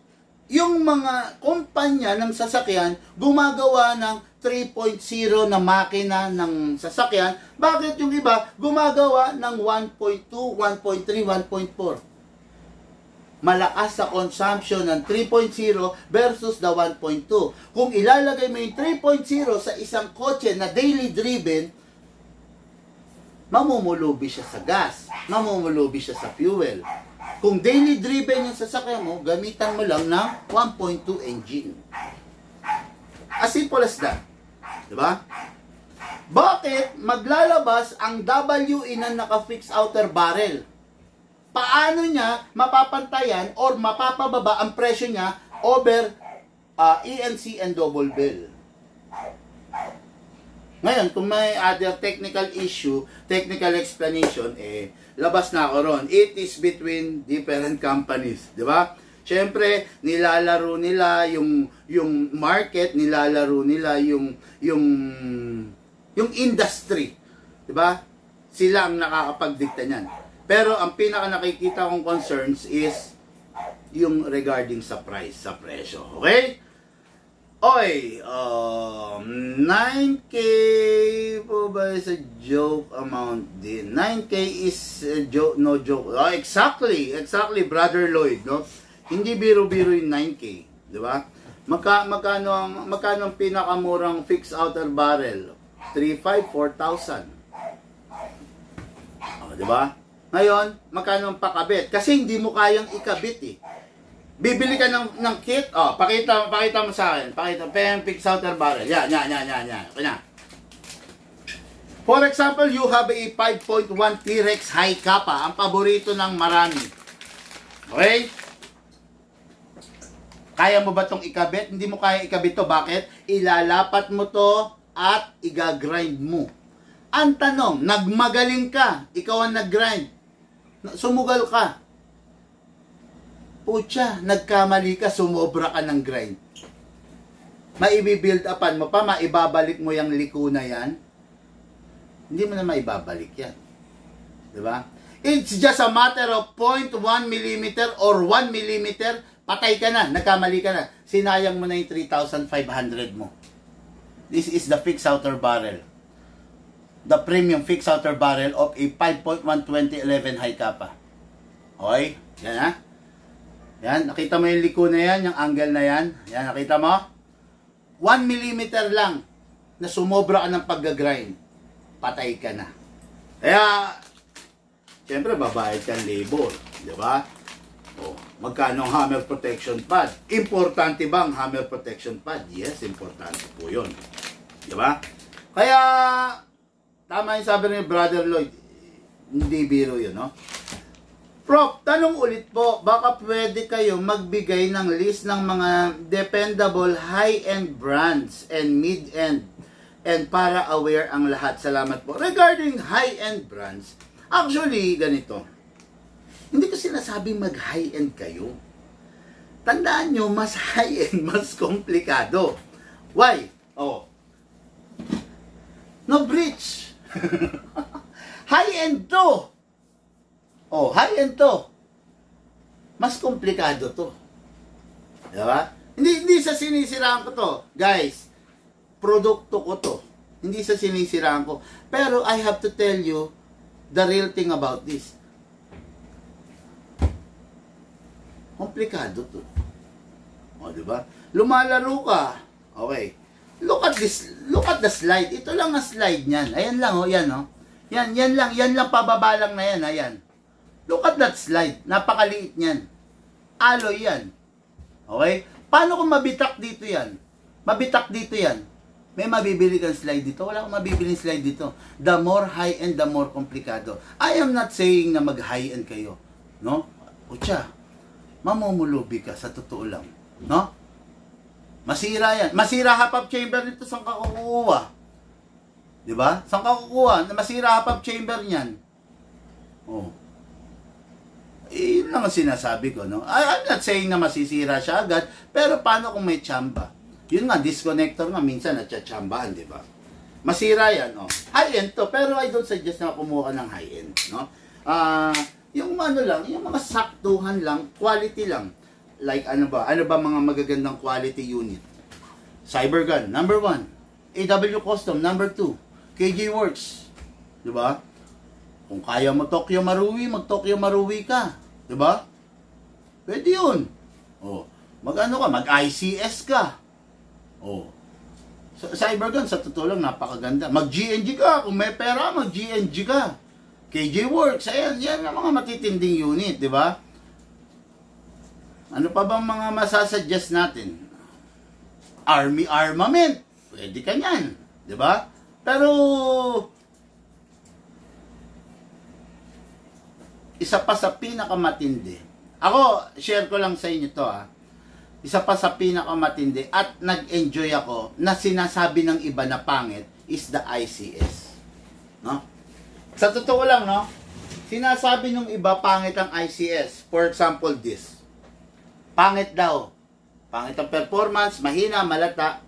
yung mga kumpanya ng sasakyan gumagawa ng 3.0 na makina ng sasakyan? Bakit yung iba gumagawa ng 1.2, 1.3, 1.4? Malakas sa consumption ng 3.0 versus the 1.2. Kung ilalagay mo yung 3.0 sa isang kotse na daily driven, mamumulubi siya sa gas, mamumulubi siya sa fuel. Kung daily driven yung sasakyan mo, gamitan mo lang ng 1.2 engine. As simple as that. Diba? Bakit maglalabas ang WE na naka-fixed outer barrel? Paano niya mapapantayan or mapapababa ang presyo niya over ENC and double bill? Ngayon, kung may other technical issue, technical explanation, labas na ako ron. It is between different companies, di ba? Siyempre, nilalaro nila yung market, nilalaro nila yung industry, di ba? Sila ang nakakapagdikta niyan. Pero ang pinaka nakikita kong concerns is yung regarding sa price, sa presyo. Okay? Oy, 9K po ba is a joke amount din? 9K is a joke, no joke. Oh, exactly, Brother Lloyd, no? Hindi biro-biro yung 9K, di ba? Magkano ang pinakamurang fixed outer barrel? 3,500, 4,000. Oh, di ba? Ngayon, magkano ang pakabit? Kasi hindi mo kayang ikabit eh. Bibili ka ng kit, pakita mo sa akin. Pakita, fixed outer barrel. Yan. Okay na. For example, you have a 5.1 T-Rex high kappa, ang paborito ng marami. Okay? Kaya mo ba itong ikabit? Hindi mo kaya ikabit to. Bakit? Ilalapat mo to at igagrind mo. Ang tanong, nagmagaling ka, ikaw ang nag-grind, sumugal ka, putya, nagkamali ka, sumobra ka ng grind. Maibibuild upan mo pa, maibabalik mo yung liko na yan. Hindi mo na maibabalik yan. Diba? It's just a matter of 0.1 mm or 1 mm, patay ka na, nagkamali ka na. Sinayang mo na yung 3,500 mo. This is the fixed outer barrel. The premium fixed outer barrel of a 5.1 2011 high kappa. Okay? Yan ha? Yan, nakita mo yung liko na yan, yung angle na yan. Yan, nakita mo? 1 mm lang na sumobra ka ng pag-grind. Patay ka na. Kaya, siyempre, babayad kang labor. Di ba? O, magkano ang hammer protection pad? Importante ba ang hammer protection pad? Yes, importante po yun. Di ba? Kaya, tama yung sabi ni Brother Lloyd, hindi biro yun, no? Prof, tanong ulit po, baka pwede kayo magbigay ng list ng mga dependable high-end brands and mid-end and para aware ang lahat. Salamat po. Regarding high-end brands, actually, ganito. Hindi ko sinasabing mag-high-end kayo. Tandaan nyo, mas high-end, mas komplikado. Why? Oh. No breach. High-end to. Oh, high-end to. Mas komplikado to. Diba? Hindi sa sinisiraan ko to. Guys, produkto ko to. Hindi sa sinisiraan ko. Pero I have to tell you the real thing about this. Komplikado to. O, diba? Lumalaro ka. Okay. Look at the slide. Ito lang ang slide niyan. Ayan lang, oh, yan, oh. Yan lang pababa lang na yan, ayan. Look at that slide. Napakaliit niyan. Alloy yan. Okay? Paano kung mabitak dito yan? Mabitak dito yan. May mabibili kang slide dito. Wala kang mabibili slide dito. The more high-end, the more komplikado. I am not saying na mag-high-end kayo. No? Pucha, mamumulubi ka sa totoo lang. No? Masira yan. Masira half-up chamber nito. Saan ka kukuha? Diba? Saan ka kukuha? Masira half-up chamber niyan. Oh. Yun lang ang sinasabi ko, no? I'm not saying na masisira siya agad, pero paano kung may tsamba? Yun nga, disconnector nga, minsan natsyatsambahan, di ba? Masira yan, no? High-end to, pero I don't suggest na kumuha ka ng high-end, no? Yung ano lang, yung mga saktuhan lang, quality lang. Like, ano ba mga magagandang quality unit? Cybergun, number 1. AW Custom, number 2. KJ Works, di ba? Kung kaya mo Tokyo Marui, mag-Tokyo Marui ka. Diba? Pwede yun. Oh. Mag-ano ka? Mag-ICS ka. Oh. Cybergun, sa totoo lang, napakaganda. Mag-GNG ka. Kung may pera, mag-GNG ka. KJ Works, ayan, yan ang mga matitinding unit, diba? Ano pa bang mga masasuggest natin? Army armament. Pwede ka yan. Diba? Pero isa pa sa pinakamatindi. Ako, share ko lang sa inyo to, ha. Isa pa sa pinakamatindi at nag-enjoy ako na sinasabi ng iba na pangit is the ICS. No? Sa totoo lang, no? Sinasabi ng iba pangit ang ICS. For example, this. Pangit daw. Pangit ang performance, mahina, malata.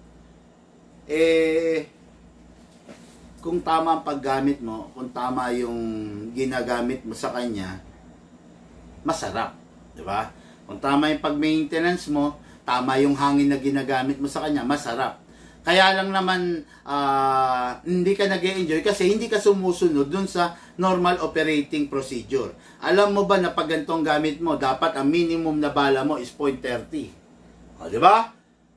Kung tama ang paggamit mo, kung tama yung ginagamit mo sa kanya, masarap, di ba? Kung tama yung pag-maintenance mo, tama yung hangin na ginagamit mo sa kanya, masarap. Kaya lang naman, hindi ka nag-e-enjoy kasi hindi ka sumusunod dun sa normal operating procedure. Alam mo ba na pag ganitong gamit mo, dapat ang minimum na bala mo is 0.30. O, di ba?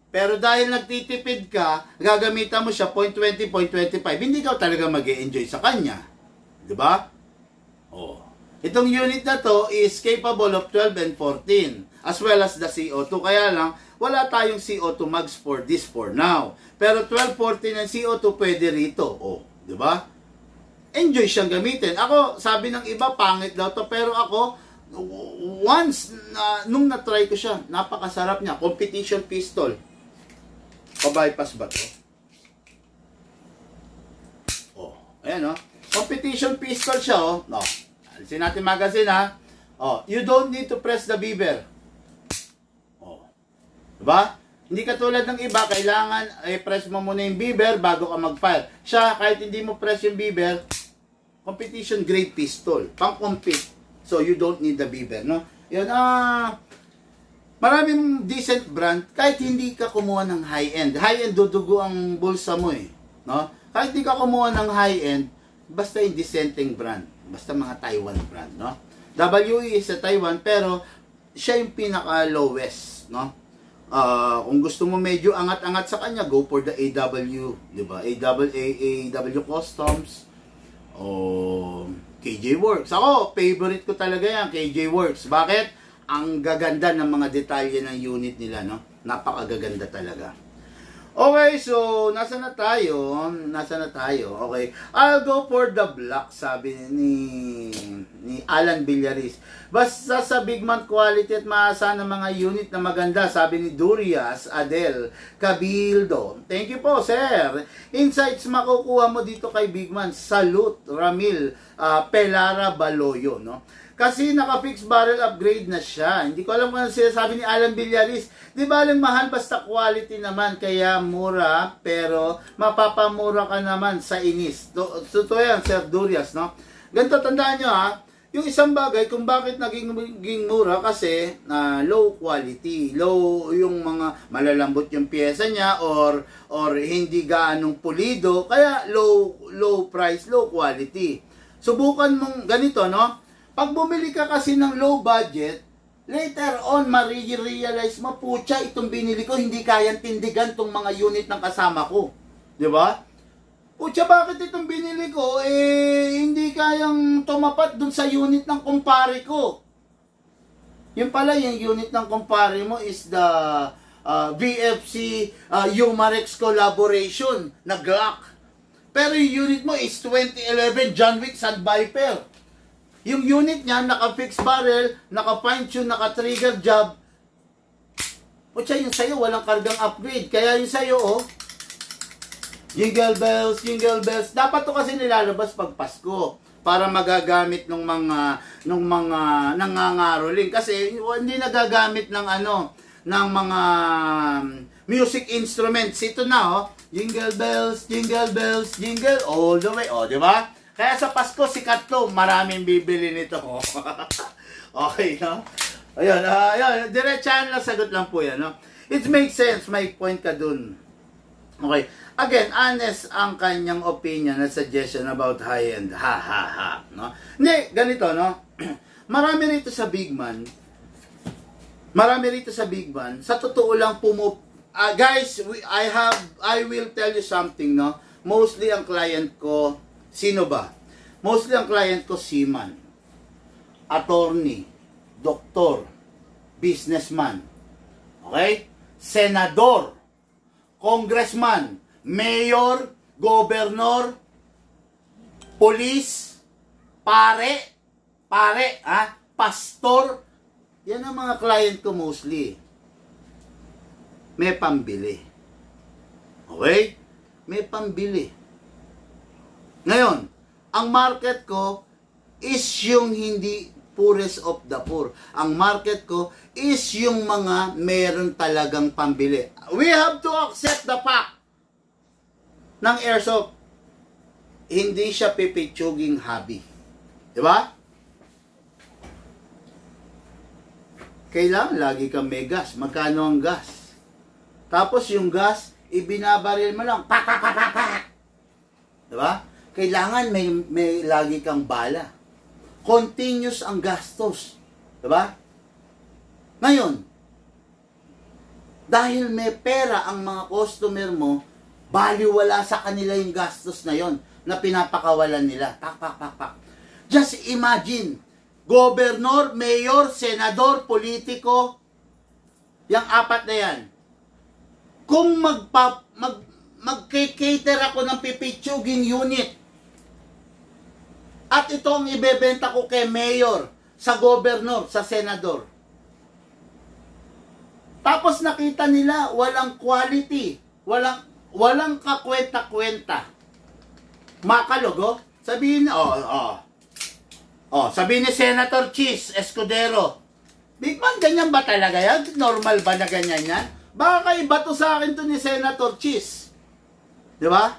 Pero dahil nagtitipid ka, gagamitan mo siya 0.20, 0.25, hindi ka talaga mag-e-enjoy sa kanya. Diba? Oh. Itong unit na to is capable of 12 and 14, as well as the CO2. Kaya lang, wala tayong CO2 mags for this for now. Pero 12, 14 and CO2 pwede rito. Oh. Diba? Enjoy siyang gamitin. Ako, sabi ng iba, pangit daw to. Pero ako, once, nung na-try ko siya, napakasarap niya. Competition pistol. Pa-bypass ba to? Oh, ayan, oh. Competition pistol siya, oh. No. Alisin natin magazine, ha. Oh, you don't need to press the beaver. Oh. Diba? Hindi katulad ng iba, kailangan press mo muna yung beaver bago ka mag-fire. Siya, kahit hindi mo press yung beaver, competition grade pistol. Pang-compete. So, you don't need the beaver, no? Yun, maraming decent brand, kahit hindi ka kumuha ng high-end. High-end, dudugo ang bulsa mo, eh. No? Kahit hindi ka kumuha ng high-end, basta yung dissenting brand. Basta mga Taiwan brand, no? WE is sa Taiwan, pero siya yung pinaka-lowest, no? Kung gusto mo medyo angat-angat sa kanya, go for the AW, di ba? AW Customs, o KJ Works. Ako, favorite ko talaga yan, KJ Works. Bakit? Ang gaganda ng mga detalye ng unit nila, no? Napakagaganda talaga. Okay, so, nasa na tayo? Okay. I'll go for the black, sabi ni Alan Villaris. Basta sa big man quality at maasa ng mga unit na maganda, sabi ni Durias Adel Cabildo. Thank you po, sir. Insights makukuha mo dito kay Big Man. Salute, Ramil Pelara Baloyo, no? Kasi naka-fixed barrel upgrade na siya. Hindi ko alam kung ano sinasabi ni Alan Villaris. Di ba alang mahal basta quality naman. Kaya mura, pero mapapamura ka naman sa inis. Totoo yan, Sir Durias, no? Ganito, tandaan nyo ha, yung isang bagay kung bakit naging mura kasi low quality, low yung mga malalambot yung pyesa niya or hindi gaanong pulido, kaya low price, low quality. Subukan mong ganito, no? Pag bumili ka kasi ng low budget, later on, ma-realize mo, putya, itong binili ko, hindi kayang tindigan tong mga unit ng kasama ko. Di ba? Putya, bakit itong binili ko, hindi kayang tumapat dun sa unit ng kumpare ko. Yun pala, yung unit ng kumpare mo is the VFC Humarex collaboration na Glock. Pero yung unit mo is 2011 John Wick Sandviper. Yung unit niya, naka-fixed barrel, naka-fine-tune, naka-trigger job. Putya, yung sa'yo, walang kargang upgrade. Kaya yung sa'yo, oh, jingle bells, jingle bells. Dapat to kasi nilalabas pag Pasko para magagamit ng mga nangangaroling kasi hindi nagagamit ng ng mga music instruments. Ito na oh, jingle bells, jingle all the way, oh, di ba? Kaya sa Pasko sikat to, maraming bibili nito. Okay, no? Ayun, diretsahan lang, sagot lang po yan, no? It makes sense, may point ka dun. Okay. Again, honest ang kanyang opinion at suggestion about high-end. No? Hindi, ganito, no? Marami rito sa big man. Sa totoo lang guys, I will tell you something, no? Mostly ang client ko, sino ba? Mostly ang client ko, seaman, attorney, doktor, businessman, okay? Senador, congressman, mayor, gobernador, police, pare, pastor. Yan ang mga client ko mostly. May pambili. Okay? May pambili. Ngayon, ang market ko is yung hindi poorest of the poor. Ang market ko is yung mga meron talagang pambili. We have to accept the fact ng airsoft, hindi siya pipitsuging hobby. Diba? Kailangan lagi kang may gas. Magkano ang gas? Tapos yung gas, ibinabaril mo lang. Pak, pak, pak, pak, pak. Diba? Kailangan may lagi kang bala. Continuous ang gastos. Diba? Ngayon, dahil may pera ang mga customer mo, baliwala sa kanila yung gastos na yon na pinapakawalan nila. Pak, pak, pak, pak. Just imagine, gobernador, mayor, senador, politiko, yung apat na yan. Kung mag-cater ako ng pipitsuging unit, at ito ang ibebenta ko kay mayor, sa gobernador, sa senador. Tapos nakita nila, walang quality, walang kakwenta-kwenta. Makalogo, sabihin sabihin ni Senator Cheese Escudero, Big Man, ganyan ba talaga yan? Normal ba na ganyan yan? Baka iba to sa akin to ni Senator Cheese. Di ba?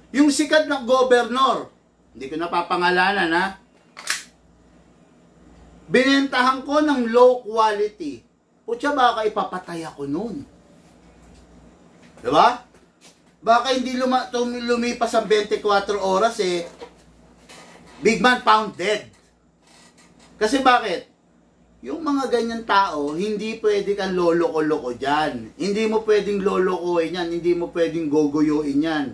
Yung sikat na gobernador, hindi ko napapangalanan ha, binentahan ko ng low quality. Putya, baka ipapatay ako nun. Diba? Baka hindi lumipas ang 24 oras Big Man found dead. Kasi bakit? Yung mga ganyan tao, hindi pwede kang loloko-loko dyan. Hindi mo pwedeng lolokohin yan. Hindi mo pwedeng goguyuin yan.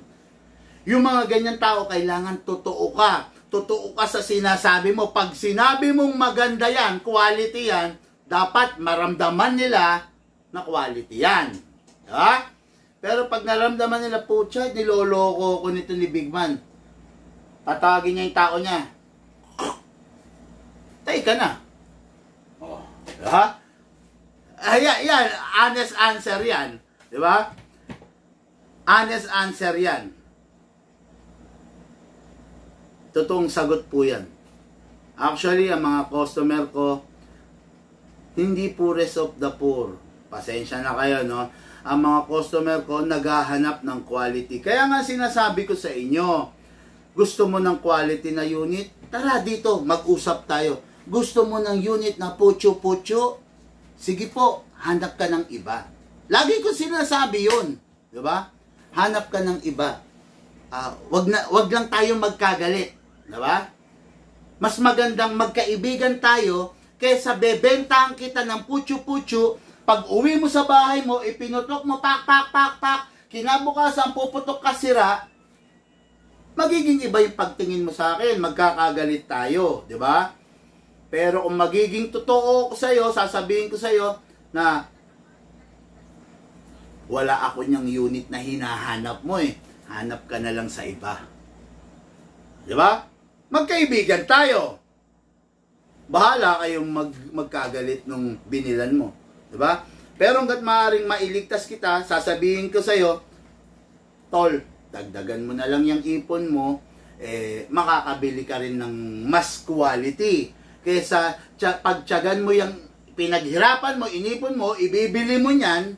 Yung mga ganyan tao, kailangan totoo ka. Totoo ka sa sinasabi mo. Pag sinabi mong maganda yan, quality yan, dapat maramdaman nila na quality yan. Diba? Pero pag naramdaman nila, putya, niloloko ko nito ni Big Man. Tatawagin niya yung tao niya. Tay ka na. Oh, diba? Yan, honest answer yan. Diba? Honest answer yan. Totoong sagot po yan. Actually, ang mga customer ko, hindi poorest of the poor. Pasensya na kayo, no? Ang mga customer ko, naghahanap ng quality. Kaya nga sinasabi ko sa inyo, Gusto mo ng quality na unit? Tara dito, mag-usap tayo. Gusto mo ng unit na putyo-putyo? Sige po, hanap ka ng iba. Lagi ko sinasabi yun. Diba? Hanap ka ng iba. Wag lang tayo magkagalit. Diba? Mas magandang magkaibigan tayo kaysa bebentahan kita ng putyo-putyo. Pag uwi mo sa bahay mo, ipinutok mo, pak, pak, pak, pak. Kinabukasan, puputok ka sira. Magiging iba yung pagtingin mo sa akin. Magkakagalit tayo. Diba? Pero kung magiging totoo ko sa'yo, sasabihin ko sa'yo na wala ako niyang unit na hinahanap mo eh. Hanap ka na lang sa iba. Diba? Magkaibigan tayo. Bahala kayong magkagalit nung binilan mo. Diba? Pero hanggat maaaring mailigtas kita, sasabihin ko sa'yo, tol, dagdagan mo na lang yung ipon mo, makakabili ka rin ng mas quality. Kesa pagtyagan mo yung pinaghirapan mo, inipon mo, ibibili mo niyan.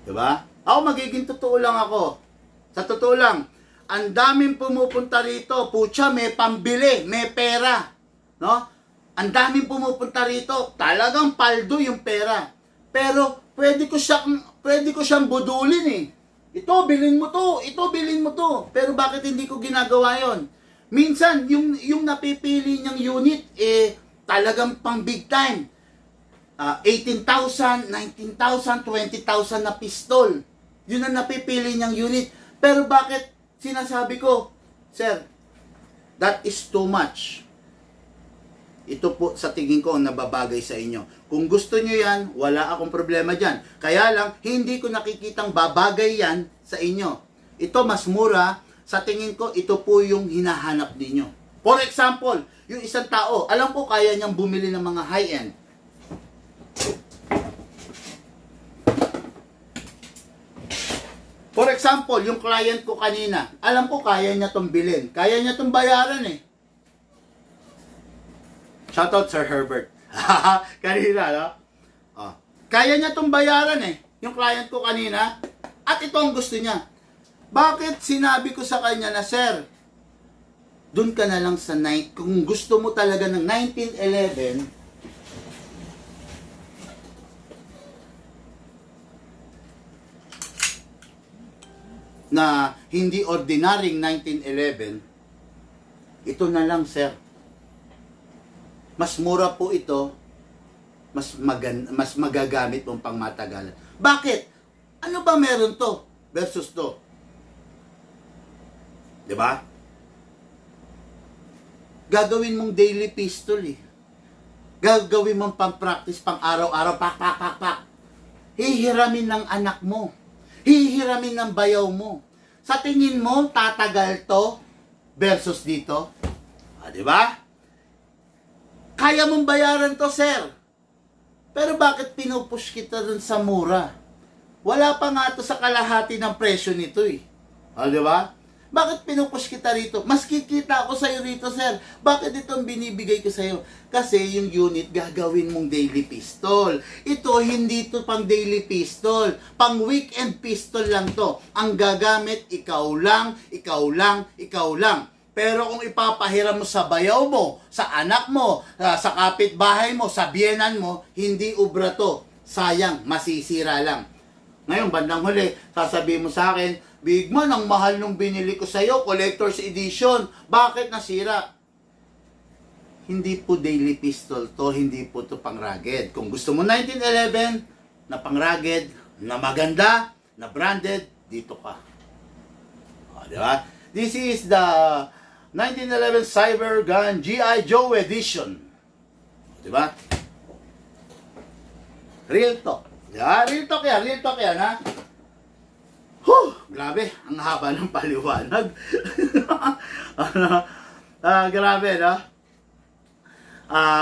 Diba? Ako magiging totoo lang ako. Sa totoo lang, ang daming pumupunta rito, putya, may pambili, may pera. No? Ang daming pumupunta rito, talagang paldo yung pera. Pero pwede ko siyang budulin eh. Ito, bilhin mo to. Ito, bilhin mo to. Pero bakit hindi ko ginagawa yon? Minsan, yung napipili niyang unit, talagang pang big time. 18,000, 19,000, 20,000 na pistol. Yun ang napipili niyang unit. Pero bakit sinasabi ko, sir, that is too much. Ito po sa tingin ko ang nababagay sa inyo. Kung gusto nyo yan, wala akong problema dyan. Kaya lang, hindi ko nakikitang babagay yan sa inyo. Ito mas mura, sa tingin ko, ito po yung hinahanap ninyo. For example, yung isang tao, alam ko kaya niyang bumili ng mga high-end. For example, yung client ko kanina, alam ko kaya niya itong bilhin. Kaya niya itong bayaran eh. Shoutout Sir Herbert. Kanina, no? Kaya niya itong bayaran eh. Yung client ko kanina. At ito ang gusto niya. Bakit sinabi ko sa kanya na, sir, dun ka na lang sa night. Kung gusto mo talaga ng 1911, na hindi ordinaryong 1911, ito na lang, sir. Mas mura po ito, mas magagamit mong pangmatagalan. Bakit? Ano ba meron to versus to? Diba? Gagawin mong daily pistol eh. Gagawin mong pang-practice, pang-araw-araw, pak, pak, pak, pak. Hihiramin ng anak mo. Hihiramin ng bayaw mo. Sa tingin mo, tatagal to versus dito? Diba? Kaya mong bayaran to, sir. Pero bakit pinupush kita dun sa mura? Wala pa nga to sa kalahati ng presyo nito eh. Diba? Bakit pinupush kita rito? Mas kikita ako sa'yo rito, sir. Bakit itong binibigay ko sa'yo? Kasi yung unit gagawin mong daily pistol. Ito, hindi to pang daily pistol. Pang weekend pistol lang to. Ang gagamit, ikaw lang, ikaw lang, ikaw lang. Pero kung ipapahiram mo sa bayaw mo, sa anak mo, sa kapitbahay mo, sa biyenan mo, hindi ubra to. Sayang, masisira lang. Ngayon, bandang huli, sasabihin mo sa akin, Big Man, ang mahal nung binili ko sa'yo, collector's edition. Bakit nasira? Hindi po daily pistol to, hindi po to pang rugged. Kung gusto mo 1911, na pang rugged, na maganda, na branded, dito ka. Diba? This is the 1911 Cyber Gun G.I. Joe Edition. Diba? Real talk. Diba? Real talk yan, ha? Grabe, ang haba ng paliwanag. Grabe, no?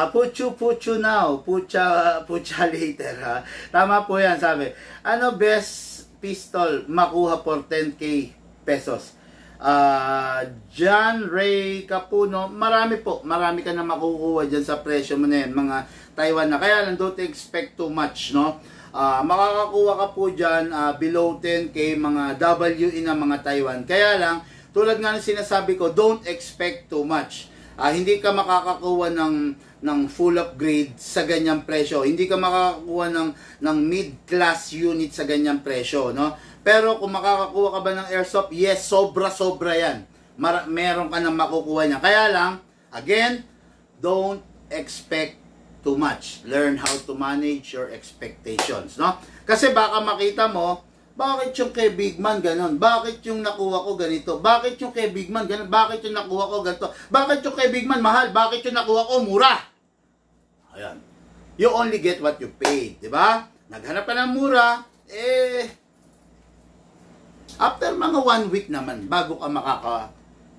Puchu now, pucha later, ha? Tama po yan, sabi. Ano best pistol makuha for 10k pesos? John Ray Capuno, marami ka na makukuha dyan sa presyo mo na yan, mga Taiwan na. Kaya lang, don't expect too much, no? Makakakuha ka po dyan below 10k mga WE na mga Taiwan. Kaya lang, tulad nga ng sinasabi ko, don't expect too much. Hindi ka makakakuha ng full upgrade sa ganyang presyo. Hindi ka makakakuha ng mid-class unit sa ganyang presyo, no? Pero kung makakakuha ka ba ng airsoft, yes, sobra-sobra yan. Meron ka nang makukuha niya. Kaya lang, again, don't expect too much. Learn how to manage your expectations, no? Kasi baka makita mo, bakit yung kay Big Man ganon? Bakit yung nakuha ko ganito? Bakit yung kay Big Man ganon? Bakit yung nakuha ko ganito? Bakit yung kay Big Man mahal? Bakit yung nakuha ko mura? Ayan. You only get what you paid, di ba? Naghanap ka ng mura, after mga 1 week naman, bago ka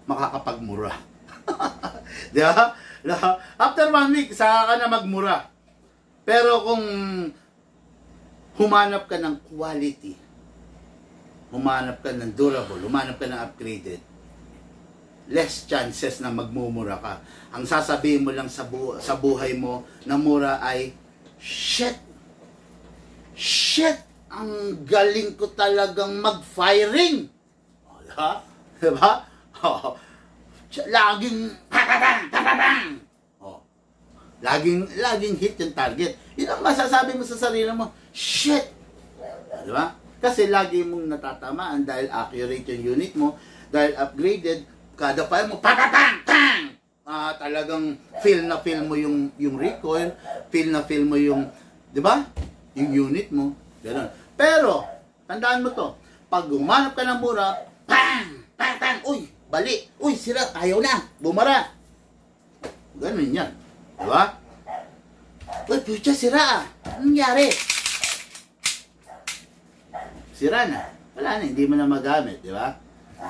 makakapagmura. Di ba? After 1 week, saka ka na magmura. Pero kung humanap ka ng quality, humanap ka ng durable, humanap ka ng upgraded, less chances na magmumura ka. Ang sasabihin mo lang sa buhay mo na mura ay, shit, ang galing ko talagang mag-firing. Diba? Diba? Laging papabang. Laging hit yung target. Yun ang masasabi mo sa sarili mo, shit. Diba? Kasi lagi mong natatamaan dahil accurate yung unit mo, dahil upgraded, kada fire mo, papabang! Talagang feel mo yung recoil, feel mo yung, diba? Yung unit mo. Ganun. Pero, tandaan mo to, pag humanap ka ng mura, pang! Uy, bali! Uy, sira! Ayaw na! Bumara! Ganun yan. Diba? Uy, pucha, sira! Anong nangyari? Sira na. Wala na, hindi mo na magamit. Diba?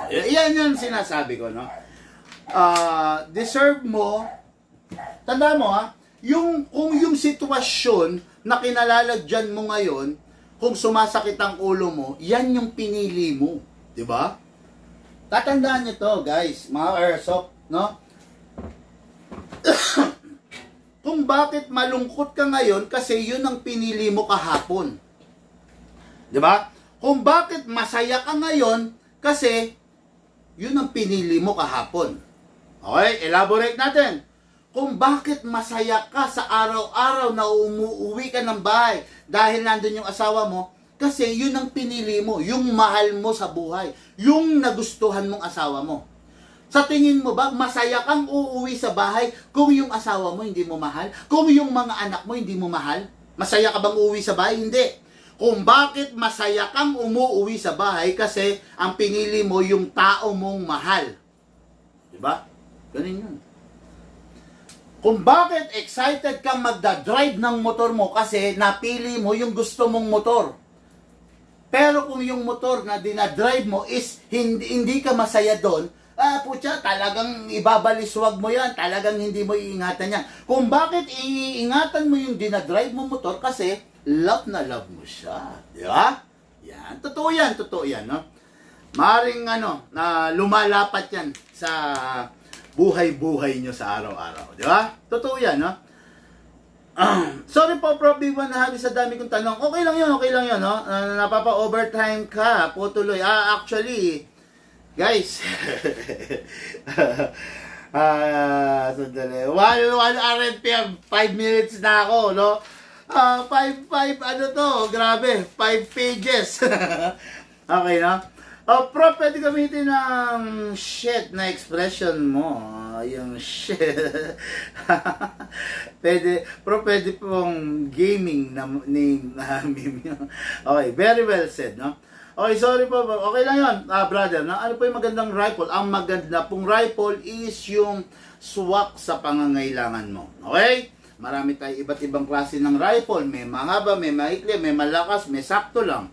Yan yung sinasabi ko, no? Deserve mo, tandaan mo ha, kung yung sitwasyon na kinalalagyan mo ngayon, kung sumasakit ang ulo mo, yan yung pinili mo. Diba? Tatandaan nyo to, guys, mga airsoft, no? Kung bakit malungkot ka ngayon, kasi yun ang pinili mo kahapon. Diba? Kung bakit masaya ka ngayon, kasi yun ang pinili mo kahapon. Okay, elaborate natin. Kung bakit masaya ka sa araw-araw na umuwi ka ng bahay dahil nandun yung asawa mo, kasi yun ang pinili mo, yung mahal mo sa buhay, yung nagustuhan mong asawa mo. Sa tingin mo ba, masaya kang uuwi sa bahay kung yung asawa mo hindi mo mahal? Kung yung mga anak mo hindi mo mahal? Masaya ka bang uuwi sa bahay? Hindi. Kung bakit masaya kang umuwi sa bahay, kasi ang pinili mo yung tao mong mahal. Diba? Ganun yun. Kung bakit excited kang magdadrive ng motor mo, kasi napili mo yung gusto mong motor. Pero kung yung motor na dinadrive mo is hindi ka masaya doon, putya, talagang ibabaliswag mo yan, talagang hindi mo iingatan yan. Kung bakit iingatan mo yung dinadrive mo motor, kasi love na love mo siya. Di ba? Yan. Totoo yan, no? Maring na lumalapat yan sa buhay-buhay nyo sa araw-araw. Di ba? Totoo yan, no? Sorry po, Prof. Big1 na sa dami kong tanong. Okay lang yun, no? Napapa-overtime ka, putuloy. Actually, guys, sandali. 1 RNPM, 5 minutes na ako, no? 5, grabe, 5 pages. Okay, no? Prof, pwede gamitin ng shit na expression mo. Yung shit. Pwede pong gaming na name na meme yun. Okay, very well said, no? Okay, sorry po. Okay lang yun, brother. Ano po yung magandang rifle? Ang maganda pong rifle is yung swak sa pangangailangan mo. Okay? Marami tayong iba't ibang klase ng rifle. May mahaba, may maikli, may malakas, may sakto lang.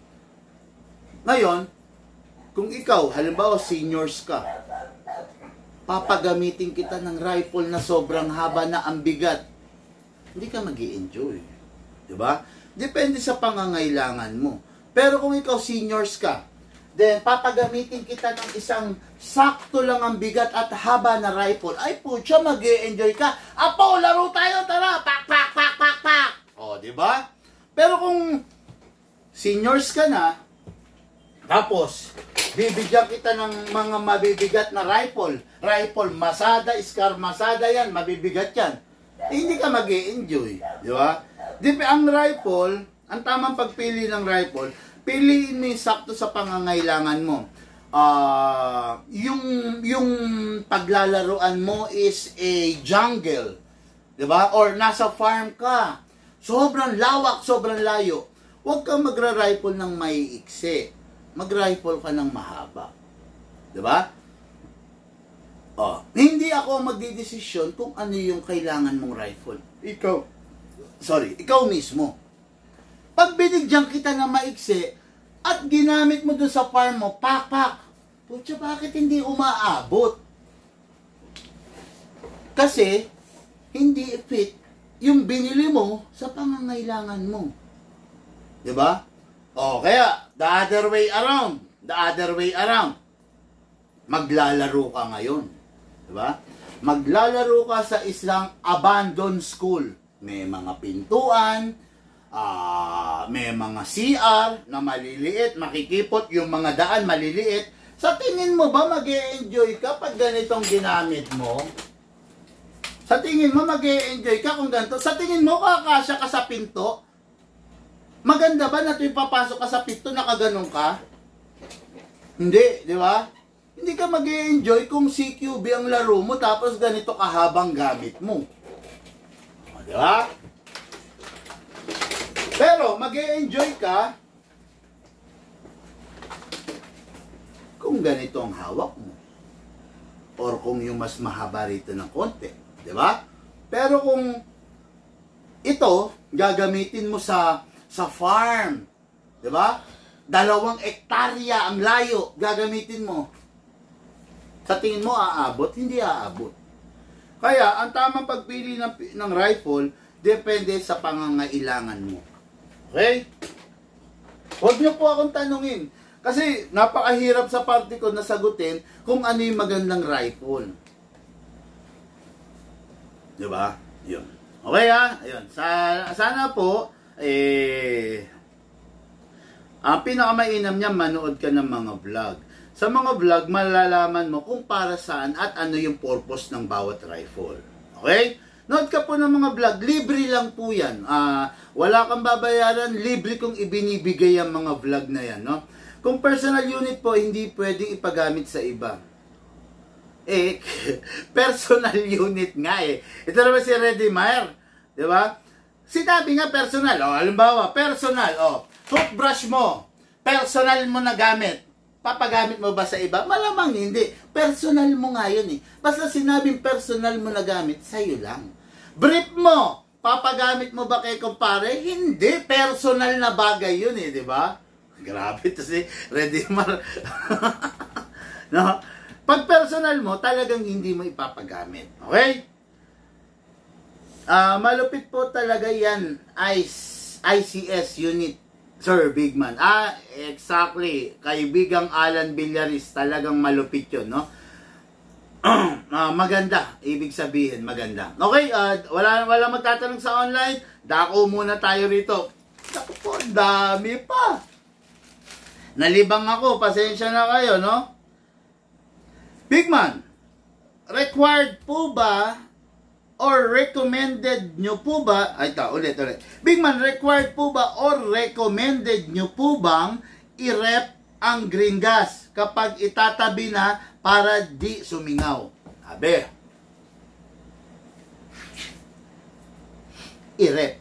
Ngayon, kung ikaw, halimbawa seniors ka, papagamitin kita ng rifle na sobrang haba na ang bigat, hindi ka mag-i-enjoy. Diba? Depende sa pangangailangan mo. Pero kung ikaw seniors ka, then papagamitin kita ng isang sakto lang ang bigat at haba na rifle, ay putya, mag-i-enjoy ka. Apo, laro tayo, tara! Pak, pak, pak, pak, pak! O, diba? Pero kung seniors ka na, Tapos, bibigyan kita ng mga mabibigat na rifle. Rifle, Masada, Scar Masada yan, mabibigat yan. Hindi ka mag-i-enjoy. Di ba? Ang rifle, ang tamang pagpili ng rifle, piliin mo yung sakto sa pangangailangan mo. Yung paglalaruan mo is a jungle. Di ba? Or nasa farm ka. Sobrang lawak, sobrang layo. Huwag kang magra-rifle ng maiiksi. Mag-rifle ka ng mahaba. Diba? Hindi ako magdidesisyon kung ano yung kailangan mong rifle. Ikaw mismo. Pag binigyan kita ng maiksi at ginamit mo dun sa farm mo, pak. Putya, bakit hindi umaabot? Kasi, hindi fit yung binili mo sa pangangailangan mo. Diba? Kaya, the other way around. Maglalaro ka ngayon. Diba? Maglalaro ka sa isang abandoned school. May mga pintuan, may mga CR na maliliit, makikipot yung mga daan maliliit. Sa tingin mo ba mag-e-enjoy ka pag ganitong ginamit mo? Sa tingin mo mag-e-enjoy ka kung ganito? Sa tingin mo kakasya ka sa pinto? Maganda ba na tuwing papasok ka sa pinto nakaganon ka? Hindi, di ba? Hindi ka mag-e-enjoy kung CQB ang laro mo tapos ganito kahabang gamit mo. Di ba? Pero mag-e-enjoy ka kung ganito ang hawak mo. Or kung yung mas mahaba rito ng konti. Diba? Pero kung ito, gagamitin mo sa farm, diba? 2 hektarya ang layo, gagamitin mo. Sa tingin mo, aabot? Hindi aabot. Kaya, ang tamang pagpili ng rifle, depende sa pangangailangan mo. Okay? Huwag niyo po akong tanungin. Kasi, napakahirap sa parte ko na sagutin kung ano yung magandang rifle. Diba? Yun. Okay ha? Ayun. Sana po, ang pinakamainam niya, manood ka ng mga vlog. Sa mga vlog, malalaman mo kung para saan at ano yung purpose ng bawat rifle. Okay? Nood ka po ng mga vlog. Libre lang po yan. Wala kang babayaran. Libre kong ibinibigay ang mga vlog na yan. No? Kung personal unit po, hindi pwedeng ipagamit sa iba. Personal unit nga Ito naman si Redimire, di ba? Sinabi nga personal, halimbawa, personal, toothbrush mo, personal mo na gamit. Papagamit mo ba sa iba? Malamang hindi. Personal mo nga yun Basta sinabing personal mo na gamit, sa'yo lang. Brief mo, papagamit mo ba kay kumpare? Hindi. Personal na bagay yun di ba? Grabe to si Redimire. No? Pag personal mo, talagang hindi mo ipapagamit. Okay? Malupit po talaga yan. ICS unit. Sir Bigman. Exactly. Kaibigang Alan Villaris. Talagang malupit yun, no? Maganda. Ibig sabihin, maganda. Okay, wala magtatanong sa online. Dako muna tayo rito. Dako po, dami pa. Nalibang ako. Pasensya na kayo, no? Bigman, required po ba or recommended nyo po ba, ulit. Bigman, required po ba or recommended nyo po bang i-rep ang green gas kapag itatabi na para di sumingaw? Abe. I-rep.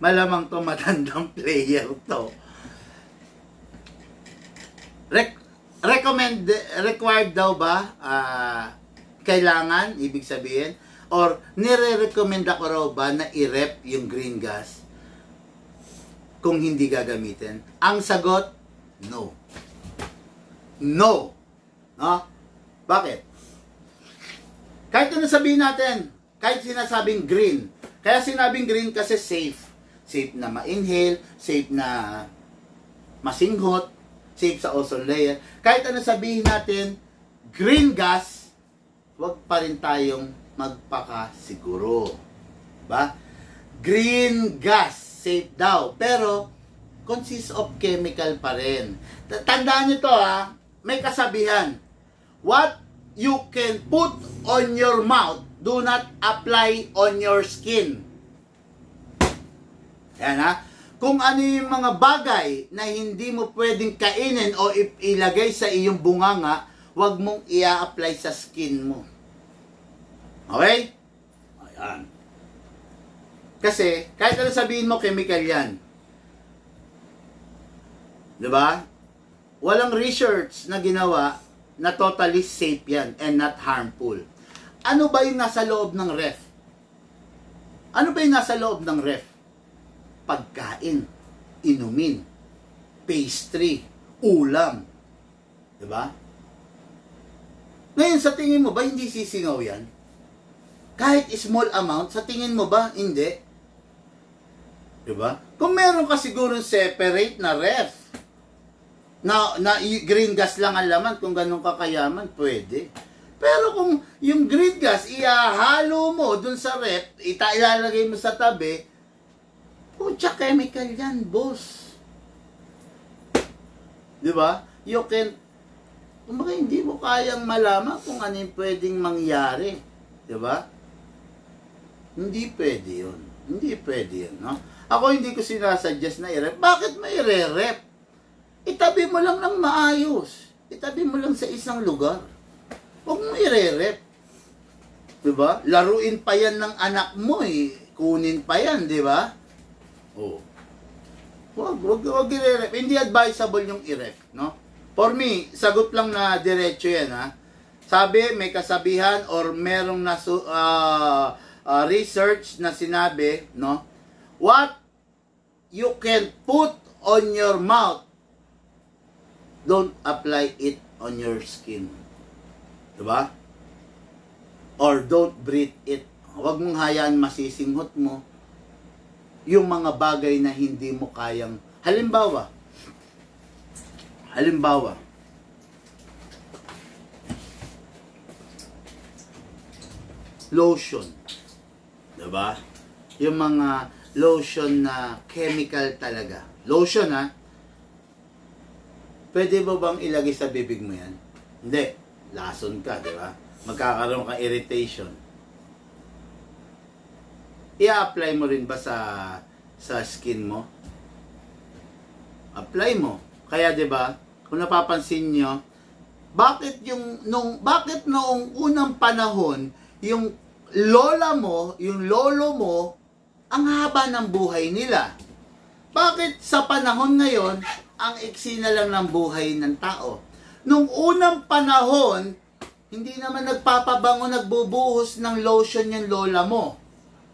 Malamang to matandang player to. Required daw ba? Kailangan, ibig sabihin? Or nire-recommend ako raw ba na i-rep yung green gas kung hindi gagamitin? Ang sagot, no. No. No? Bakit? Kahit ano sabihin natin, kahit sinasabing green. Kaya sinabing green kasi safe. Safe na ma-inhale, safe na masinghot, safe sa ozone layer. Kahit ano sabihin natin, green gas, wag pa rin tayong magpakasiguro. Ba? Green gas, safe daw. Pero, consists of chemical pa rin. Tandaan nyo to ha, may kasabihan. What you can put on your mouth, do not apply on your skin. Yan ha. Kung ano yung mga bagay na hindi mo pwedeng kainin o ilagay sa iyong bunganga, huwag mong i-apply sa skin mo. Okay? Ayan. Kasi, kahit ano sabihin mo, chemical yan. Diba? Walang research na ginawa na totally safe yan and not harmful. Ano ba yung nasa loob ng ref? Ano ba yung nasa loob ng ref? Pagkain, inumin, pastry, ulam. Diba? Ngayon, sa tingin mo ba hindi sisingaw yan? Kahit small amount, sa tingin mo ba hindi? Diba? Kung meron ka siguro separate na ref, na green gas lang ang laman, kung ganun kakayaman, pwede. Pero kung yung green gas, ihahalo mo dun sa ref, ilalagay mo sa tabi, pucha, chemical yan, boss. Diba? You can, kumbaga hindi mo kayang malaman kung ano yung pwedeng mangyari. Diba? Hindi pwede yun. Hindi pwede yun, no? Ako hindi ko sinasuggest na i-rep. Bakit may re-rep? Itabi mo lang ng maayos. Itabi mo lang sa isang lugar. Huwag mo i-re-rep. Diba? Laruin pa yan ng anak mo eh. Kunin pa yan, diba? Oh. Wag i-rep. Hindi advisable yung i-rep, no? For me, sagot lang na diretso yan, ha? Sabi, may kasabihan or merong research na sinabi, no? What you can put on your mouth, don't apply it on your skin. Diba? Or don't breathe it. Huwag mong hayaan masisinghot mo yung mga bagay na hindi mo kayang. Halimbawa, lotion. Diba? Yung mga lotion na chemical talaga. Lotion, ha? Pwede ba bang ilagay sa bibig mo yan? Hindi. Lason ka, diba? Magkakaroon ka irritation. I-apply mo rin ba sa skin mo? Apply mo. Kaya 'di ba? Kung napapansin niyo, bakit noong unang panahon, yung lola mo, yung lolo mo, ang haba ng buhay nila? Bakit sa panahon ngayon, ang iksi na lang ng buhay ng tao? Nung unang panahon, hindi naman nagpapabango, nagbubuhos ng lotion yung lola mo.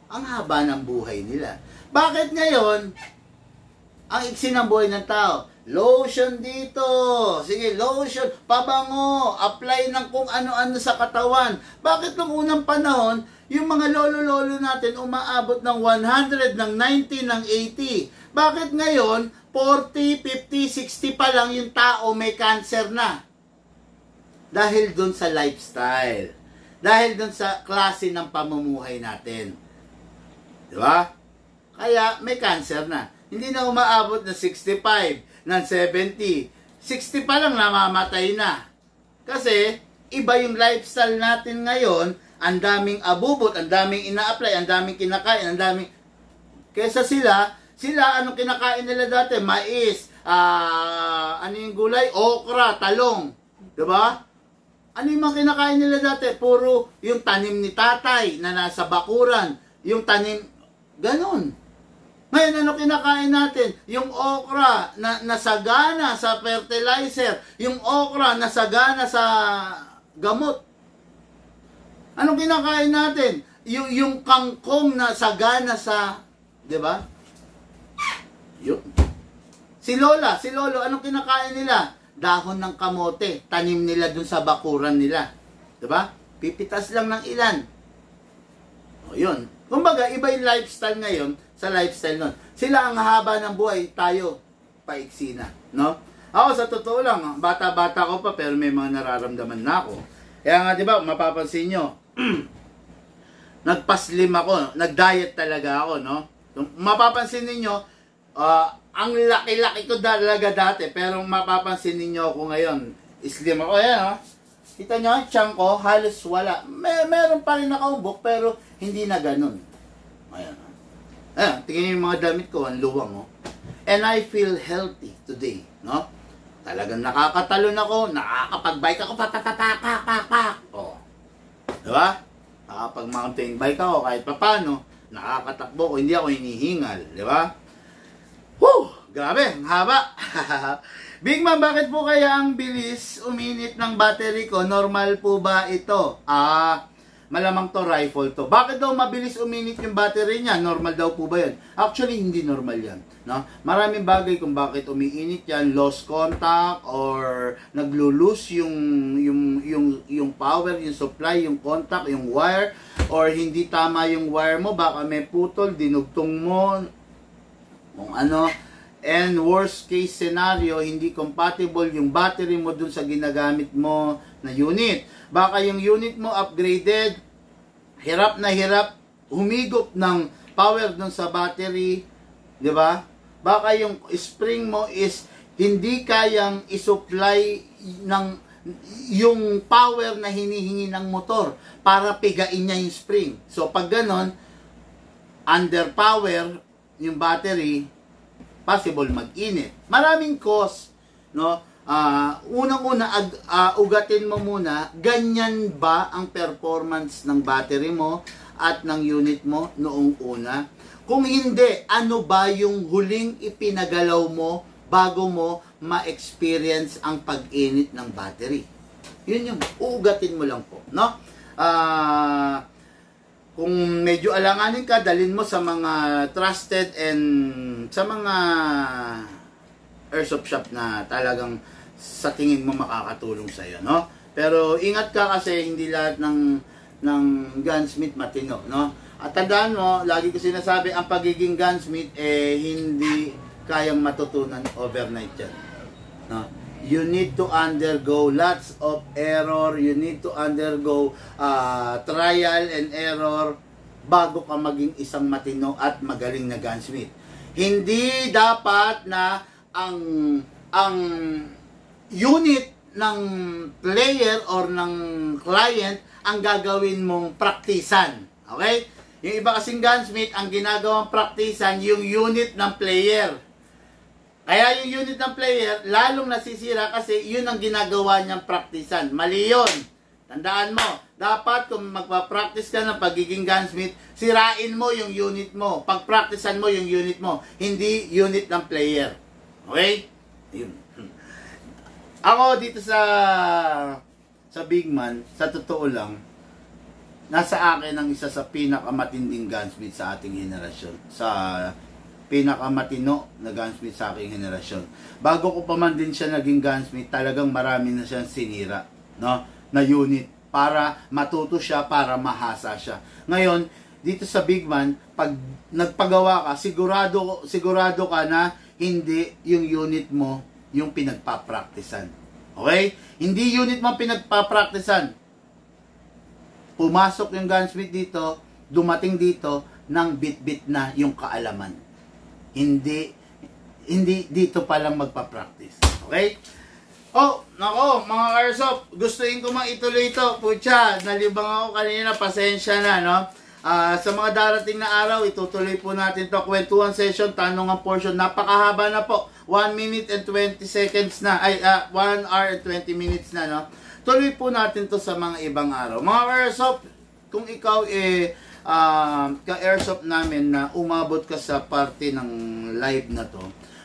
Ang haba ng buhay nila. Bakit ngayon, ang iksi ng buhay ng tao? Lotion dito. Sige, lotion, pabango, apply ng kung ano-ano sa katawan. Bakit nung unang panahon, yung mga lolo-lolo natin umaabot ng 100, ng 90, ng 80. Bakit ngayon, 40, 50, 60 pa lang yung tao may cancer na? Dahil dun sa lifestyle. Dahil dun sa klase ng pamumuhay natin. Diba? Kaya may cancer na. Hindi na umaabot na 65, ng 70. 60 pa lang namamatay na. Kasi, iba yung lifestyle natin ngayon. Ang daming abubot, ang daming ina-apply, ang daming kinakain, ang daming... Kesa sila, anong kinakain nila dati? Mais, ano yung gulay? Okra, talong. Diba? Ano yung mga kinakain nila dati? Puro yung tanim ni tatay na nasa bakuran. Yung tanim, ganon. Ngayon, ano kinakain natin? Yung okra na nasagana sa fertilizer. Yung okra nasagana sa gamot. Anong kinakain natin? Yung kangkong na sagana sa, di ba? Si lolo, anong kinakain nila? Dahon ng kamote, tanim nila dun sa bakuran nila. Di ba? Pipitas lang ng ilan. O yun. Kumbaga, iba yung lifestyle ngayon sa lifestyle nun. Sila ang haba ng buhay, tayo, paiksi na. No? Ako, sa totoo lang, bata-bata ko pa, pero may mga nararamdaman na ako. Kaya nga, di ba, mapapansin nyo, nagpaslim ako, nag-diet talaga ako, no? Mapapansin ninyo, ang laki-laki ko talaga dati, pero mapapansin ninyo ako ngayon, slim ako, ayan, oh. Kita nyo, tiyan ko, halos wala. Meron pa rin nakaumbok, pero hindi na ganun. Ayan, oh. Ayan, tingnan yung mga damit ko, ang luwang, oh. And I feel healthy today, no? Talagang nakakatalon ako, nakakapag-bike ako, pak. Oh. Diba? Nakakapag-mountain bike ako, kahit papano, nakakatakbo ko, hindi ako hinihingal, diba? Whew! Grabe, ang haba. Big Man, bakit po kaya ang bilis uminit ng battery ko? Normal po ba ito? Malamang to rifle to. Bakit daw mabilis uminit yung battery niya? Normal daw po ba yan? Actually, hindi normal yan. No? Maraming bagay kung bakit umiinit yan. Lost contact or naglo-lose yung power, yung supply, yung contact, yung wire, or hindi tama yung wire mo. Baka may putol, dinugtong mo, kung ano. And worst case scenario, hindi compatible yung battery mo dun sa ginagamit mo na unit. Baka yung unit mo upgraded, hirap na hirap, humigop ng power dun sa battery, di ba? Baka yung spring mo is hindi kayang isupply ng yung power na hinihingi ng motor para pigain niya yung spring. So pag ganon, under power yung battery, possible mag-init. Maraming cause, no? Unang-una, ugatin mo muna, ganyan ba ang performance ng battery mo at ng unit mo noong una? Kung hindi, ano ba yung huling ipinagalaw mo bago mo ma-experience ang pag-init ng battery? Yun yung uugatin mo lang po, no? Kung medyo alanganin ka, dalhin mo sa mga trusted and sa mga airsoft shop na talagang sa tingin mo makakatulong sa iyo, no? Pero ingat ka kasi hindi lahat ng gunsmith matino, no? At tandaan mo, lagi ko sinasabi, ang pagiging gunsmith hindi kayang matutunan overnight yan, no? You need to undergo lots of error. You need to undergo trial and error bago ka maging isang matino at magaling na gunsmith. Hindi dapat na ang unit ng player or ng client ang gagawin mong praktisan. Okay? Yung iba kasing gunsmith, ang ginagawang praktisan yung unit ng player. Kaya yung unit ng player, lalong nasisira kasi yun ang ginagawa niyang praktisan. Mali yun. Tandaan mo, dapat kung magpa-practice ka ng pagiging gunsmith, sirain mo yung unit mo. Pag-practicean mo yung unit mo, hindi unit ng player. Okay? Yun. Ako dito sa Big Man, sa totoo lang, nasa akin ang isa sa pinakamatinding gunsmith sa ating henerasyon. Sa pinakamatino na gunsmith sa aking henerasyon. Bago ko pa man din siya naging gunsmith, talagang marami na siyang sinira, no? Na unit para matuto siya, para mahasa siya. Ngayon, dito sa Big Man, pag nagpagawa ka, sigurado ka na hindi yung unit mo yung pinagpapraktisan. Okay? Hindi unit mo pinagpapraktisan. Pumasok yung gunsmith dito, dumating dito, nang bit-bit na yung kaalaman. Hindi dito pa lang magpa-practice. Okay? Oh, nako, mga airsoft, gustuin ko mang ituloy ito. Putya, nalibang ako kanina, pasensya na, no? Sa mga darating na araw, itutuloy po natin to kwentuhan session, tanong ang portion. Napakahaba na po. 1 minute and 20 seconds na. 1 hour and 20 minutes na, no? Tuloy po natin to sa mga ibang araw. Mga airsoft, kung ikaw ka-airsoft namin na umabot ka sa parte ng live na to,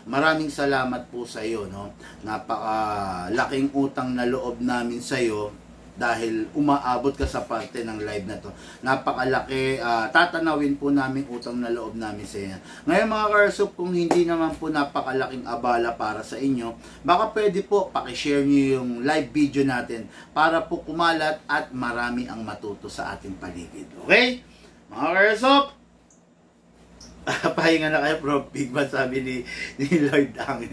maraming salamat po sa iyo, no? Napakalaking utang na loob namin sa iyo dahil umaabot ka sa parte ng live na to. Napakalaki, tatanawin po namin utang na loob namin sa inyo. Ngayon mga ka-airsoft, kung hindi naman po napakalaking abala para sa inyo, baka pwede po pakishare nyo yung live video natin para po kumalat at marami ang matuto sa ating paligid. Okay? Mga ka-airsoft, pahinga na kayo, Prof. Big Man, sabi ni Lloyd ang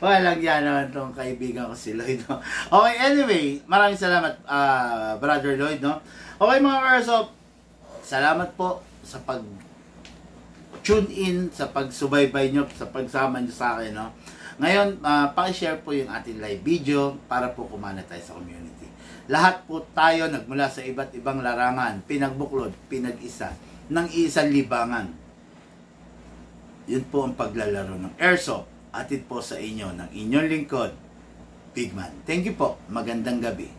walang yan naman tong kaibigan ko si Lloyd, no? Okay, anyway, maraming salamat, Brother Lloyd, no? Okay mga ka-airsoft, salamat po sa pag-tune in, sa pagsubaybay nyo, sa pagsama nyo sa akin, no? Ngayon, pakishare po yung ating live video para po kumana tayo sa community. Lahat po tayo nagmula sa iba't ibang larangan, pinagbuklod, pinag-isa, ng isang libangan. Yun po ang paglalaro ng Airsoft. Atid po sa inyo ng inyong lingkod, Bigman. Thank you po. Magandang gabi.